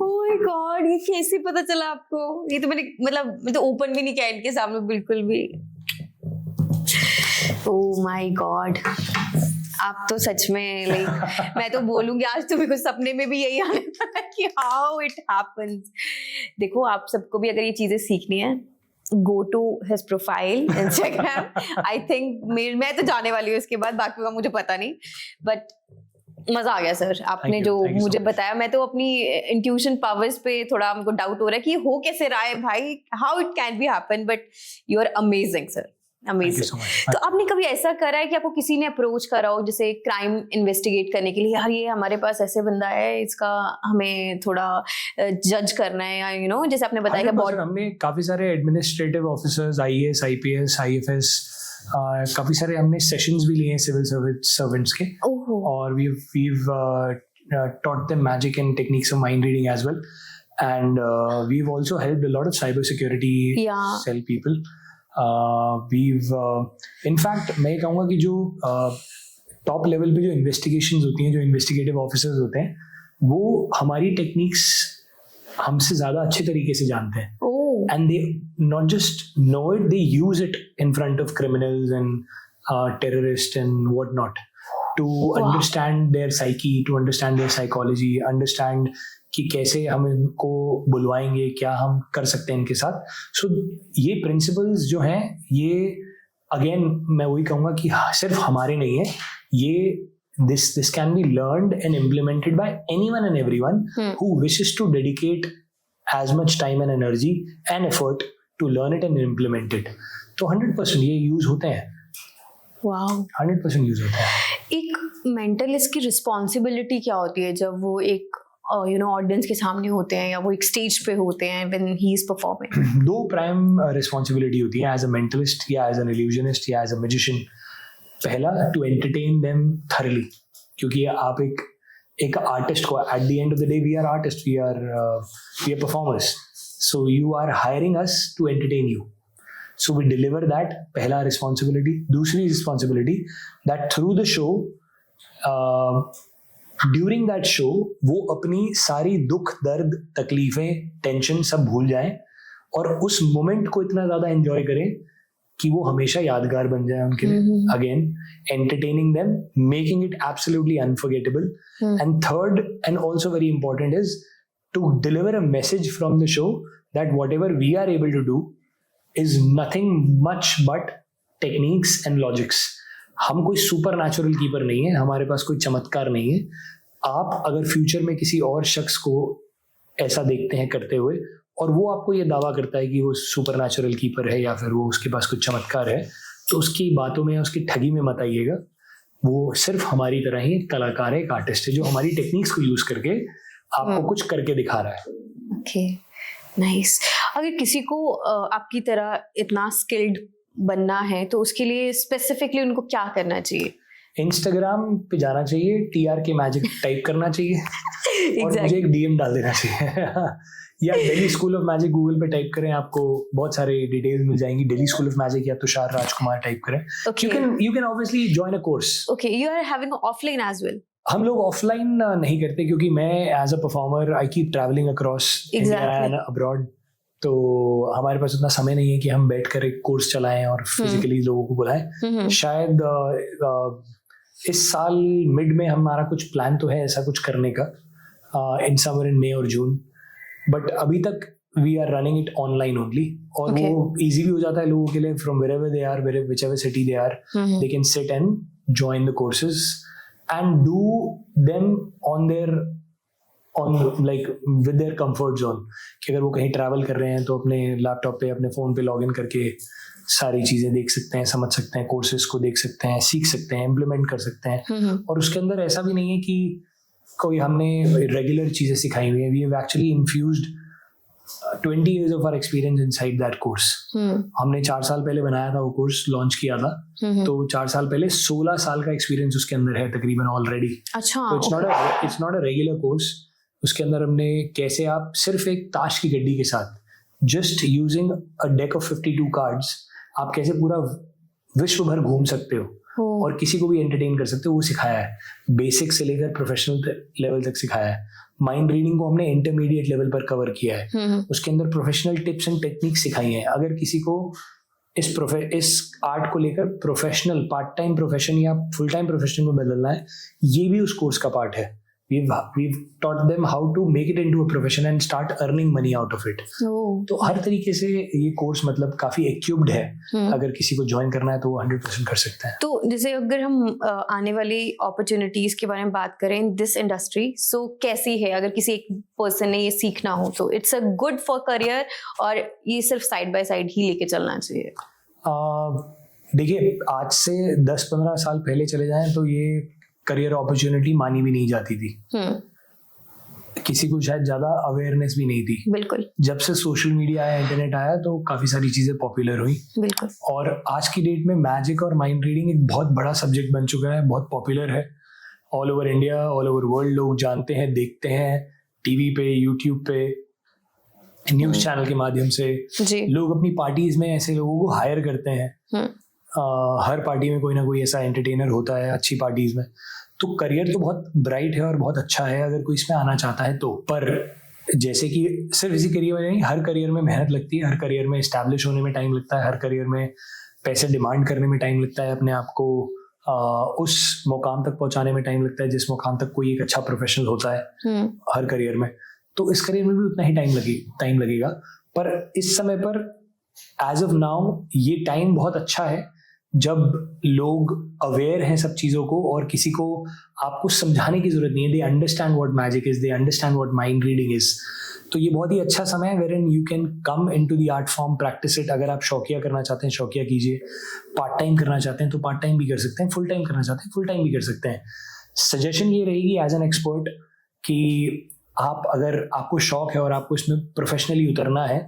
Oh my God, ये कैसे पता चला आपको? ये तो मैं तो ओपन भी नहीं किया इनके सामने बिल्कुल भी। Oh my God, आप तो सच में मैं तो बोलूंगी आज तो मेरे को सपने में भी यही आने वाला कि हाउ इट हैपेंस। देखो आप सबको भी अगर ये चीजें सीखनी है, go to his profile Instagram. I think मैं तो जाने वाली हूँ इसके बाद, बाकी का मुझे पता नहीं, बट मजा आ गया सर आपने जो मुझे बताया। मैं तो अपनी इंट्यूशन पावर्स पे थोड़ा हमको डाउट हो रहा है कि हो कैसे रहा है भाई, how it can be happen, but you are amazing sir, amazing. तो आपने कभी ऐसा करा है कि आपको किसी ने अप्रोच करा हो जैसे क्राइम इन्वेस्टिगेट करने के लिए, यार ये हमारे पास ऐसे बंदा है, इसका हमें थोड़ा जज करना है, या यू नो जैसे आपने बताया कि हमने काफी सारे administrative officers, IAS, IPS, IFS, काफी सारे हमने सेशंस भी लिए हैं सिविल सर्वेंट्स के, और we've taught them magic and techniques of mind reading as well, and we've also helped a lot of cyber security cell people. We've in fact मैं कहूँगा कि जो टॉप लेवल पे जो इन्वेस्टिगेशंस होती हैं, जो इन्वेस्टिगेटिव ऑफिसर्स होते हैं, वो हमारी टेक्निक्स हमसे ज्यादा अच्छे तरीके से जानते हैं। And they not just know it, they use it in front of criminals and terrorists and whatnot to understand their psyche, to understand their psychology, understand कि कैसे हम इनको बुलवाएंगे, क्या हम कर सकते हैं इनके साथ। So ये प्रिंसिपल्स जो हैं, ये अगेन मैं वही कहूँगा कि सिर्फ हमारे नहीं है, ये this can be learned and implemented by anyone and everyone who wishes to dedicate as much time and energy and effort to learn it and implement it. तो 100% ये यूज होते हैं। वाओ, 100% यूज होता है। एक मेंटलिस्ट की responsibility क्या होती है जब वो एक ऑडियंस के सामने होते हैं या वो एक स्टेज पे होते हैं when he is performing? 2 prime responsibility होती है एज अ मेंटलिस्ट या एज एन इल्यूजनिस्ट या एज अ मैजिशियन। पहला, टू एंटरटेन देम थॉरली, क्योंकि आप एक आर्टिस्ट को, at the end of the day we are artist, we are performers, so you are hiring us to entertain you, so we deliver that, पहला responsibility. दूसरी responsibility, that through the show, during that show, वो अपनी सारी दुख, दर्द, तकलीफें, tension सब भूल जाएं और उस मोमेंट को इतना ज्यादा एंजॉय करें कि वो हमेशा यादगार बन जाए उनके लिए। Again, entertaining them, making it absolutely unforgettable. And third, and also very important, is to deliver a message from the show that whatever we are able to do is nothing much but techniques and logics. हम कोई super natural keeper नहीं है, हमारे पास कोई चमत्कार नहीं है। आप अगर फ्यूचर में किसी और शख्स को ऐसा देखते हैं करते हुए और वो आपको ये दावा करता है कि वो सुपर नेचुरल कीपर है या फिर वो उसके पास कुछ चमत्कार है, तो उसकी बातों में, उसकी ठगी में मत आइएगा। वो सिर्फ हमारी तरह ही एक कलाकार है, एक आर्टिस्ट है, जो हमारी टेक्निक्स को यूज करके आपको कुछ करके दिखा रहा है। Okay, nice. अगर किसी को आपकी तरह इतना स्किल्ड बनना है तो उसके लिए स्पेसिफिकली उनको क्या करना चाहिए? इंस्टाग्राम पे जाना चाहिए, TRK मैजिक टाइप करना चाहिए और मुझे एक DM डाल देना चाहिए या Delhi school of magic Google पे टाइप करें, आपको बहुत सारे डिटेल्स मिल जाएंगी। दिल्ली स्कूल ऑफ मैजिक या तुषार राजकुमार टाइप करें। You can obviously join a course. Okay, you are having offline as well? हम लोग ऑफलाइन नहीं करते क्योंकि मैं as a performer I keep travelling across India and abroad, तो हमारे पास उतना समय नहीं है कि हम बैठकर एक कोर्स चलाएं और फिजिकली लोगों को बुलाएं। शायद इस साल मिड में हमारा कुछ प्लान तो है ऐसा कुछ करने का, इन समर इन मई और जून, बट अभी तक we are running it online only. और वो इजी भी हो जाता है लोगों के लिए, from wherever they are, whichever city they are, they can sit and join the courses and do them with their comfort zone। कि अगर वो कहीं ट्रैवल कर रहे हैं तो अपने लैपटॉप पे अपने फ़ोन पे लॉगिन करके सारी चीज़ें देख सकते हैं, समझ सकते हैं, कोर्सेज को देख सकते हैं, सीख सकते हैं, इम्प्लीमेंट कर सकते हैं। और उसके अंदर ऐसा भी नहीं है कि कोई हमने रेगुलर चीज़ें सिखाई हुई है। We have actually infused 20 years of our experience inside that course। हमने 4 साल पहले बनाया था वो कोर्स, लॉन्च किया था, तो 4 साल पहले 16 साल का एक्सपीरियंस उसके अंदर है तकरीबन ऑलरेडी। अच्छा, तो it's not a regular course. उसके अंदर हमने कैसे आप सिर्फ एक ताश की गड्डी के साथ just using a deck of 52 cards आप कैसे पूरा विश्व भर घूम सकते हो और किसी को भी एंटरटेन कर सकते हो, वो सिखाया है। बेसिक से लेकर प्रोफेशनल लेवल तक सिखाया है। माइंड रीडिंग को हमने इंटरमीडिएट लेवल पर कवर किया है। उसके अंदर प्रोफेशनल टिप्स एंड टेक्निक सिखाई हैं। अगर किसी को इस आर्ट को लेकर प्रोफेशनल पार्ट टाइम प्रोफेशन या फुल टाइम प्रोफेशन में बदलना है, ये भी उस कोर्स का पार्ट है। We've taught them how to make it into a profession and start earning money out of it। तो हर तरीके से ये कोर्स मतलब काफी equipped है। अगर किसी को ज्वाइन करना है तो वो 100% कर सकता है। तो जैसे अगर हम आने वाली अपॉर्चुनिटीज के बारे में बात करें इन दिस इंडस्ट्री, सो कैसी है? अगर किसी एक पर्सन ने ये सीखना हो तो it's a good for career, और ये सिर्फ साइड बाय साइड ही लेके चलना चाहिए? देखिए, आज से 10-15 साल पहले चले जाएं तो ये करियर अपॉर्चुनिटी मानी भी नहीं जाती थी। किसी को शायद ज्यादा अवेयरनेस भी नहीं थी। बिल्कुल। जब से सोशल मीडिया आया, इंटरनेट आया, तो काफी सारी चीजें पॉपुलर हुई। बिल्कुल। और आज की डेट में मैजिक और माइंड रीडिंग एक बहुत बड़ा सब्जेक्ट बन चुका है, बहुत पॉपुलर है। All over India, all over world लोग जानते हैं, देखते हैं, टीवी पे, यूट्यूब पे, न्यूज चैनल के माध्यम से। लोग अपनी पार्टीज में ऐसे लोगों को हायर करते हैं। हर पार्टी में कोई ना कोई ऐसा एंटरटेनर होता है अच्छी पार्टीज में। तो करियर तो बहुत ब्राइट है और बहुत अच्छा है अगर कोई इसमें आना चाहता है तो। पर जैसे कि सिर्फ इसी करियर में नहीं, हर करियर में मेहनत लगती है, हर करियर में इस्टेब्लिश होने में टाइम लगता है, हर करियर में पैसे डिमांड करने में टाइम लगता है, अपने आप को उस मुकाम तक पहुंचाने में टाइम लगता है जिस मुकाम तक कोई एक अच्छा प्रोफेशनल होता है हर करियर में। तो इस करियर में भी उतना ही टाइम लगेगा। पर इस समय पर एज ऑफ नाउ ये टाइम बहुत अच्छा है जब लोग अवेयर हैं सब चीज़ों को, और किसी को आपको समझाने की जरूरत नहीं है। They understand what magic is, they understand what mind reading is. तो ये बहुत ही अच्छा समय है where in you can come into the art form, practice it. अगर आप शौकिया करना चाहते हैं शौकिया कीजिए, पार्ट टाइम करना चाहते हैं तो पार्ट टाइम भी कर सकते हैं, फुल टाइम करना चाहते हैं फुल टाइम भी कर सकते हैं। सजेशन ये रहेगी एज एन एक्सपर्ट कि आप, अगर आपको शौक है और आपको इसमें प्रोफेशनली उतरना है,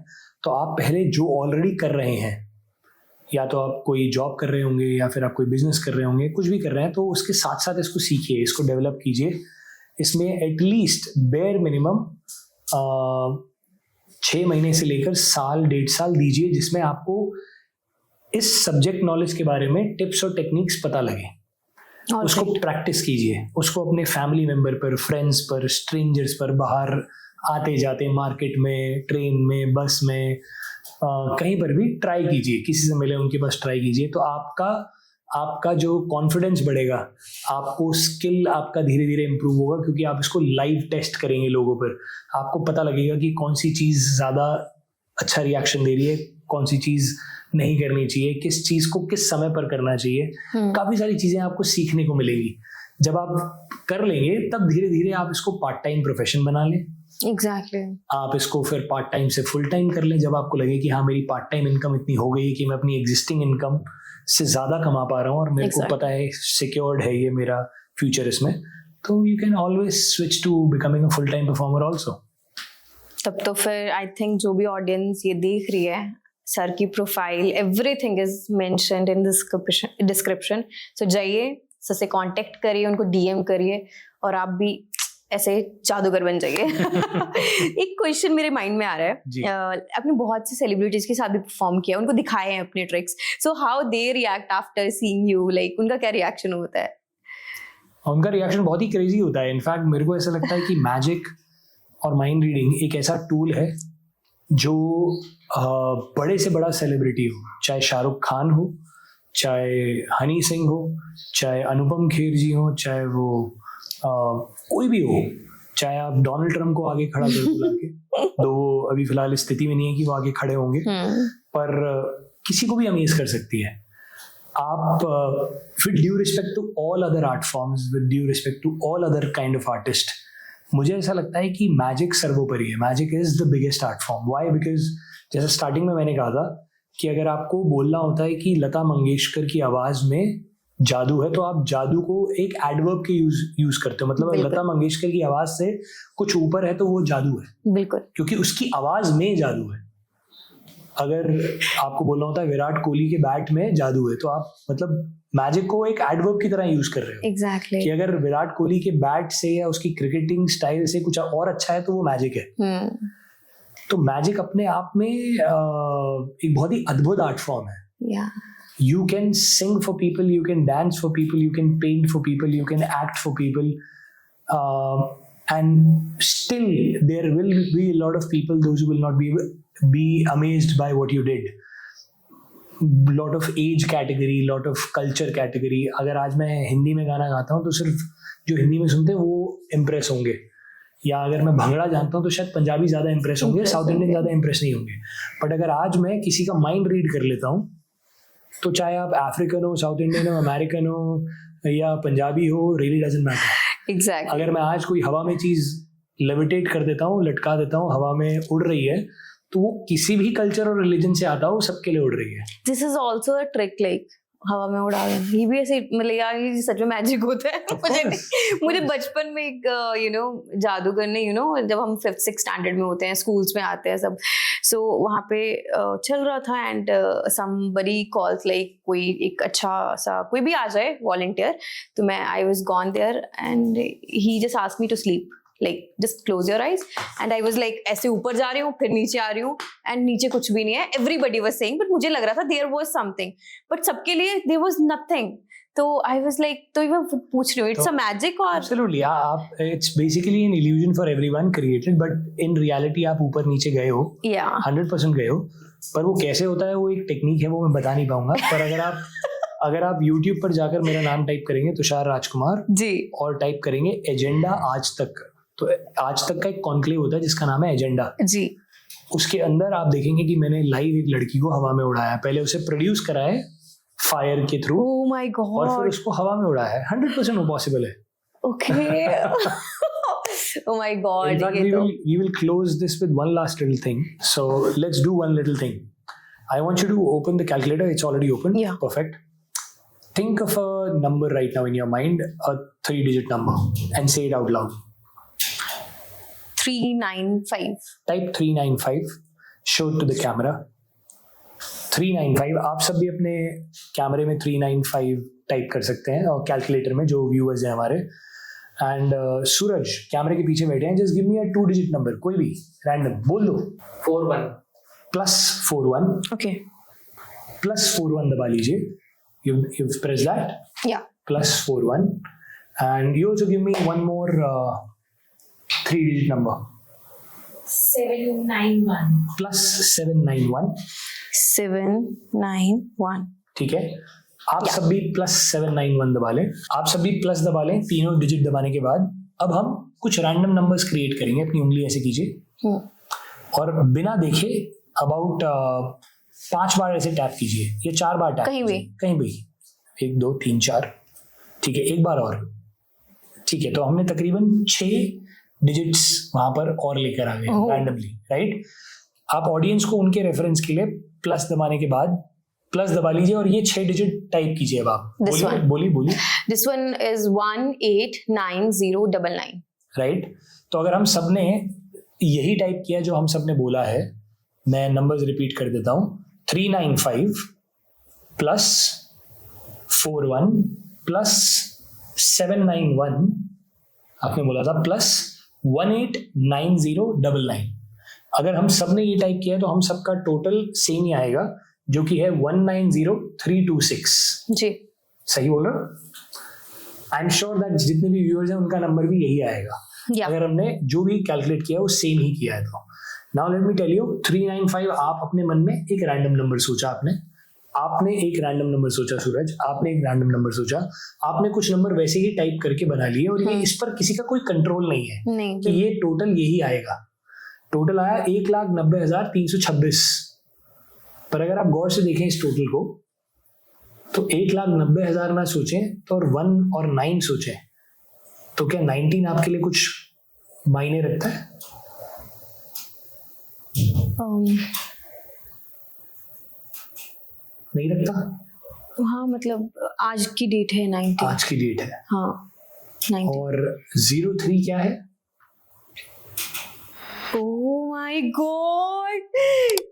तो आप पहले जो ऑलरेडी कर रहे हैं, या तो आप कोई जॉब कर रहे होंगे या फिर आप कोई बिजनेस कर रहे होंगे, कुछ भी कर रहे हैं, तो उसके साथ साथ इसको सीखिए, इसको डेवलप कीजिए। इसमें एटलीस्ट बेयर मिनिमम 6 महीने से लेकर साल, 1.5 साल दीजिए, जिसमें आपको इस सब्जेक्ट नॉलेज के बारे में टिप्स और टेक्निक्स पता लगे। उसको प्रैक्टिस कीजिए, उसको अपने फैमिली मेंबर पर, फ्रेंड्स पर, स्ट्रेंजर्स पर, बाहर आते जाते मार्केट में, ट्रेन में, बस में, कहीं पर भी ट्राई कीजिए। किसी से मिले, उनके पास ट्राई कीजिए, तो आपका जो कॉन्फिडेंस बढ़ेगा, आपको स्किल आपका धीरे धीरे इम्प्रूव होगा, क्योंकि आप इसको लाइव टेस्ट करेंगे लोगों पर। आपको पता लगेगा कि कौन सी चीज़ ज़्यादा अच्छा रिएक्शन दे रही है, कौन सी चीज़ नहीं करनी चाहिए, किस चीज़ को किस समय पर करना चाहिए। काफ़ी सारी चीज़ें आपको सीखने को मिलेंगी। जब आप कर लेंगे तब धीरे धीरे आप इसको पार्ट टाइम प्रोफेशन बना लें। एग्जैक्टली। आप इसको फिर पार्ट टाइम से फुल टाइम कर लें। जब आपको लगे कि हाँ, मेरी पार्ट टाइम इनकम इतनी हो गई कि मैं अपनी एग्जिस्टिंग इनकम से ज़्यादा कमा पा रहा हूँ और मेरे को पता है सिक्योर्ड है ये मेरा फ्यूचर इसमें, तो you can always switch to becoming a full time performer also. तब तो फिर आई थिंक जो भी ऑडियंस ये देख रही है, सर की profile everything is mentioned in description, so जाइए, सर से कांटेक्ट करिए, उनको डीएम करिए और आप भी ऐसे जादूगर बन जाइए। एक क्वेश्चन मेरे माइंड में आ रहा है, आपने बहुत से सेलिब्रिटीज के साथ भी परफॉर्म किया, उनको दिखाए हैं अपने tricks, so how they react after seeing you, like उनका क्या रिएक्शन होता है? उनका रिएक्शन बहुत ही क्रेजी होता है। इनफैक्ट मेरे को ऐसा लगता है कि मैजिक और माइंड रीडिंग एक ऐसा टूल है जो बड़े से बड़ा सेलिब्रिटी हो, चाहे शाहरुख खान हो, चाहे हनी सिंह हो, चाहे अनुपम खेर जी हो, चाहे वो कोई भी हो, चाहे आप डोनाल्ड ट्रम्प को आगे खड़ा कर बुला के, तो वो अभी फिलहाल स्थिति में नहीं है कि वो आगे खड़े होंगे, पर किसी को भी अमेज कर सकती है। आप with due respect to all other art forms, with due respect to all other kind of artist, मुझे ऐसा लगता है कि मैजिक सर्वोपरि है। Magic is the biggest art form. Why? Because जैसे स्टार्टिंग में मैंने कहा था कि अगर आपको बोलना होता है कि लता मंगेशकर की आवाज में जादू है, तो आप जादू को एक एडवर्ब के यूज करते हो। मतलब अगर लता मंगेशकर की आवाज से कुछ ऊपर है तो वो जादू है, बिल्कुल, क्योंकि उसकी आवाज में जादू है। अगर आपको बोलना होता है विराट कोहली के बैट में जादू है, तो आप मतलब मैजिक को एक एडवर्ब की तरह यूज कर रहे हो। Exactly. कि अगर विराट कोहली के बैट से या उसकी क्रिकेटिंग स्टाइल से कुछ और अच्छा है तो वो मैजिक है। तो मैजिक अपने आप में एक बहुत ही अद्भुत आर्ट फॉर्म है। You can sing for people, you can dance for people, you can paint for people, you can act for people, and still there will be a lot of people, those who will not be amazed by what you did. Lot of age category, lot of culture category. अगर आज मैं हिंदी में गाना गाता हूँ तो सिर्फ जो हिंदी में सुनते हैं वो इम्प्रेस होंगे, या अगर मैं भंगड़ा जानता हूँ तो शायद पंजाबी ज़्यादा इम्प्रेस होंगे, साउथ इंडियन ज़्यादा इम्प्रेस नहीं होंगे। बट अगर आज मैं किसी का माइंड रीड कर लेता हूँ, तो चाहे आप अफ्रीकन हो, साउथ इंडियन हो, अमेरिकन हो या पंजाबी हो, रियली डजंट मैटर। एग्जैक्टली। अगर मैं आज कोई हवा में चीज़ लेविटेट कर देता हूँ, लटका देता हूँ, हवा में उड़ रही है, तो वो किसी भी कल्चर और रिलीजन से आता हो, सबके लिए उड़ रही है। This is also a trick, like हवा में उड़ा देना, ये भी ऐसे मतलब यार ये सच में मैजिक होता है। मुझे बचपन में एक जादूगर ने जब हम 5th-6th स्टैंडर्ड में होते हैं, स्कूल्स में आते हैं सब, सो वहाँ पे चल रहा था एंड समबडी कॉल्स, लाइक कोई एक अच्छा सा कोई भी आ जाए वॉलंटियर, तो मैं I was gone there and he just asked me to sleep, like just close your eyes, and I was like ऐसे ऊपर जा रही हूँ फिर नीचे आ रही हूँ and नीचे कुछ भी नहीं है, everybody was saying, but मुझे लग रहा था there was something, but सबके लिए there was nothing, तो I was like, तो मैं पूछ रही हूँ it's a magic or absolutely, आप it's basically an illusion for everyone created, but in reality आप ऊपर नीचे गए हो, 100% गए हो, पर वो कैसे होता है वो एक टेक्निक है, वो मैं बता नहीं पाऊंगा। पर अगर आप YouTube पर जाकर मेरा नाम टाइप करेंगे तुषार राजकुमार जी, और टाइप करेंगे एजेंडा आज तक, तो आज तक का एक कॉन्क्लेव होता है जिसका नाम है एजेंडा जी। उसके अंदर आप देखेंगे कि मैंने लाइव एक लड़की को हवा में उड़ाया, पहले उसे प्रोड्यूस करा है फायर के थ्रू, ओह माय गॉड, और फिर उसको हवा में उड़ाया है। 100% वो पॉसिबल है। Okay, oh my god, in fact, we will close this with one last little thing, so let's do one little thing. I want you to open the calculator. It's already open. Yeah, perfect. Think of a number right now in your mind, a 3-digit number, and say it out loud. 395. Type 395. Show it to the camera. 395. आप सब भी अपने कैमरे में 395 type कर सकते हैं, और कैलकुलेटर में जो व्यूअर्स हैं हमारे। एंड सूरज कैमरे के पीछे बैठे हैं, जस्ट गिव मी अ 2-digit नंबर, कोई भी रैंडम बोल दो। 41 +41। ओके, +41 दबा लीजिए। You've pressed that? Yeah. +41. And you also give me one more 3-digit number. 791 +791. 791. ठीक है, आप सब भी +791 दबा लें। आप सब भी प्लस दबा लें, तीनों डिजिट दबाने के बाद अब हम कुछ रैंडम नंबर्स क्रिएट करेंगे। अपनी उंगली ऐसे कीजिए और बिना देखे अबाउट 5 बार ऐसे टैप कीजिए, या 4 बार टैप कहीं भी 1 2 3 4। ठीक है, एक बार और। ठीक है, तो हमने तकरीबन 6 डिजिट्स वहां पर और लेकर आ गए रैंडमली, राइट। आप ऑडियंस को उनके रेफरेंस के लिए प्लस दबाने के बाद प्लस दबा लीजिए और ये 6 डिजिट टाइप कीजिए। अब आप बोलिए। This one is 189099, right. तो अगर हम सबने यही टाइप किया जो हम सब ने बोला है. मैं नंबर्स रिपीट कर देता हूँ. 395 प्लस 41 प्लस 791 आपने बोला था प्लस 189099. अगर हम सब ने ये टाइप किया है तो हम सबका टोटल सेम ही आएगा, जो कि है 190326. जी सही बोल रहा हूँ? आई एम श्योर दैट जितने भी व्यूअर्स हैं उनका नंबर भी यही आएगा. या अगर हमने जो भी कैलकुलेट किया वो सेम ही किया है. तो now let me tell you, 395 आप अपने मन में एक रैंडम नंबर सोचा. आपने एक रैंडम नंबर सोचा सूरज, आपने एक रैंडम नंबर सोचा, आपने कुछ नंबर वैसे ही टाइप करके बना लिए और ये इस पर किसी का कोई कंट्रोल नहीं है नहीं कि ये टोटल यही आएगा. टोटल आया 1,90,326. पर अगर आप गौर से देखें इस टोटल को तो 1,90,000 ना सोचें तो और 1 और 9 सोचें तो क्या 19 आपके लिए कुछ मायने रखता है? नहीं रखता. हाँ मतलब आज की डेट है 19. आज की डेट है. हाँ 19. और 03 क्या है? ओह माय गॉड,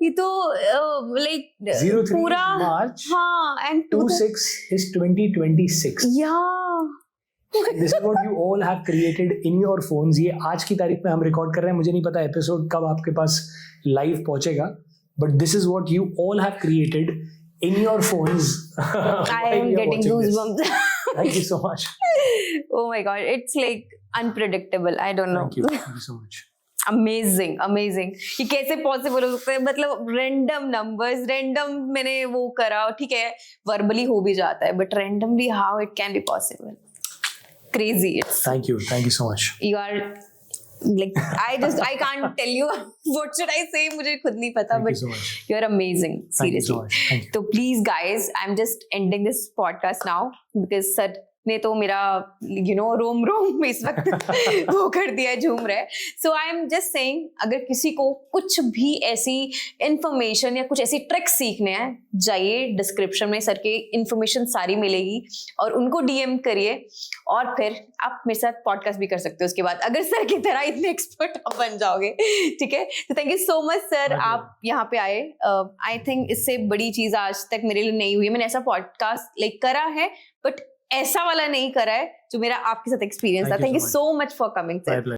ये तो लाइक 03 पूरा मार्च. हाँ एंड 26 is 2026. या This is what you all have created in your phones. ये आज की तारीख में हम रिकॉर्ड कर रहे हैं. मुझे नहीं पता एपिसोड कब आपके पास लाइव पहुंचेगा, but this is what you all have created in your phones. I am getting goosebumps. Thank you so much. Oh my god, it's like unpredictable. I don't know. Thank you so much. Amazing amazing. ये कैसे possible हो सकता है? मतलब random numbers, random मैंने वो करा, ठीक है वर्बली हो भी जाता है, but randomly how it can be possible? Crazy. It's Thank you so much. You are like I can't tell you what should I say, मुझे खुद नहीं पता, Thank you but so much. you are amazing, Thank you seriously. so much. Thank you. तो please guys, I'm just ending this podcast now because sir ने तो मेरा रोम इस वक्त वो कर दिया, झूम रहा है. सो आई एम जस्ट सेइंग, अगर किसी को कुछ भी ऐसी इंफॉर्मेशन या कुछ ऐसी ट्रिक्स सीखने हैं, जाइए डिस्क्रिप्शन में सर के इंफॉर्मेशन सारी मिलेगी और उनको डीएम करिए और फिर आप मेरे साथ पॉडकास्ट भी कर सकते हो उसके बाद, अगर सर की तरह इतने एक्सपर्ट आप बन जाओगे. ठीक है, तो thank you so much sir, आप यहाँ पे आए. आई थिंक इससे बड़ी चीज आज तक मेरे लिए नहीं हुई है. मैंने ऐसा पॉडकास्ट करा है बट ऐसा वाला नहीं करा है जो मेरा आपके साथ एक्सपीरियंस था. Thank you so much for coming sir.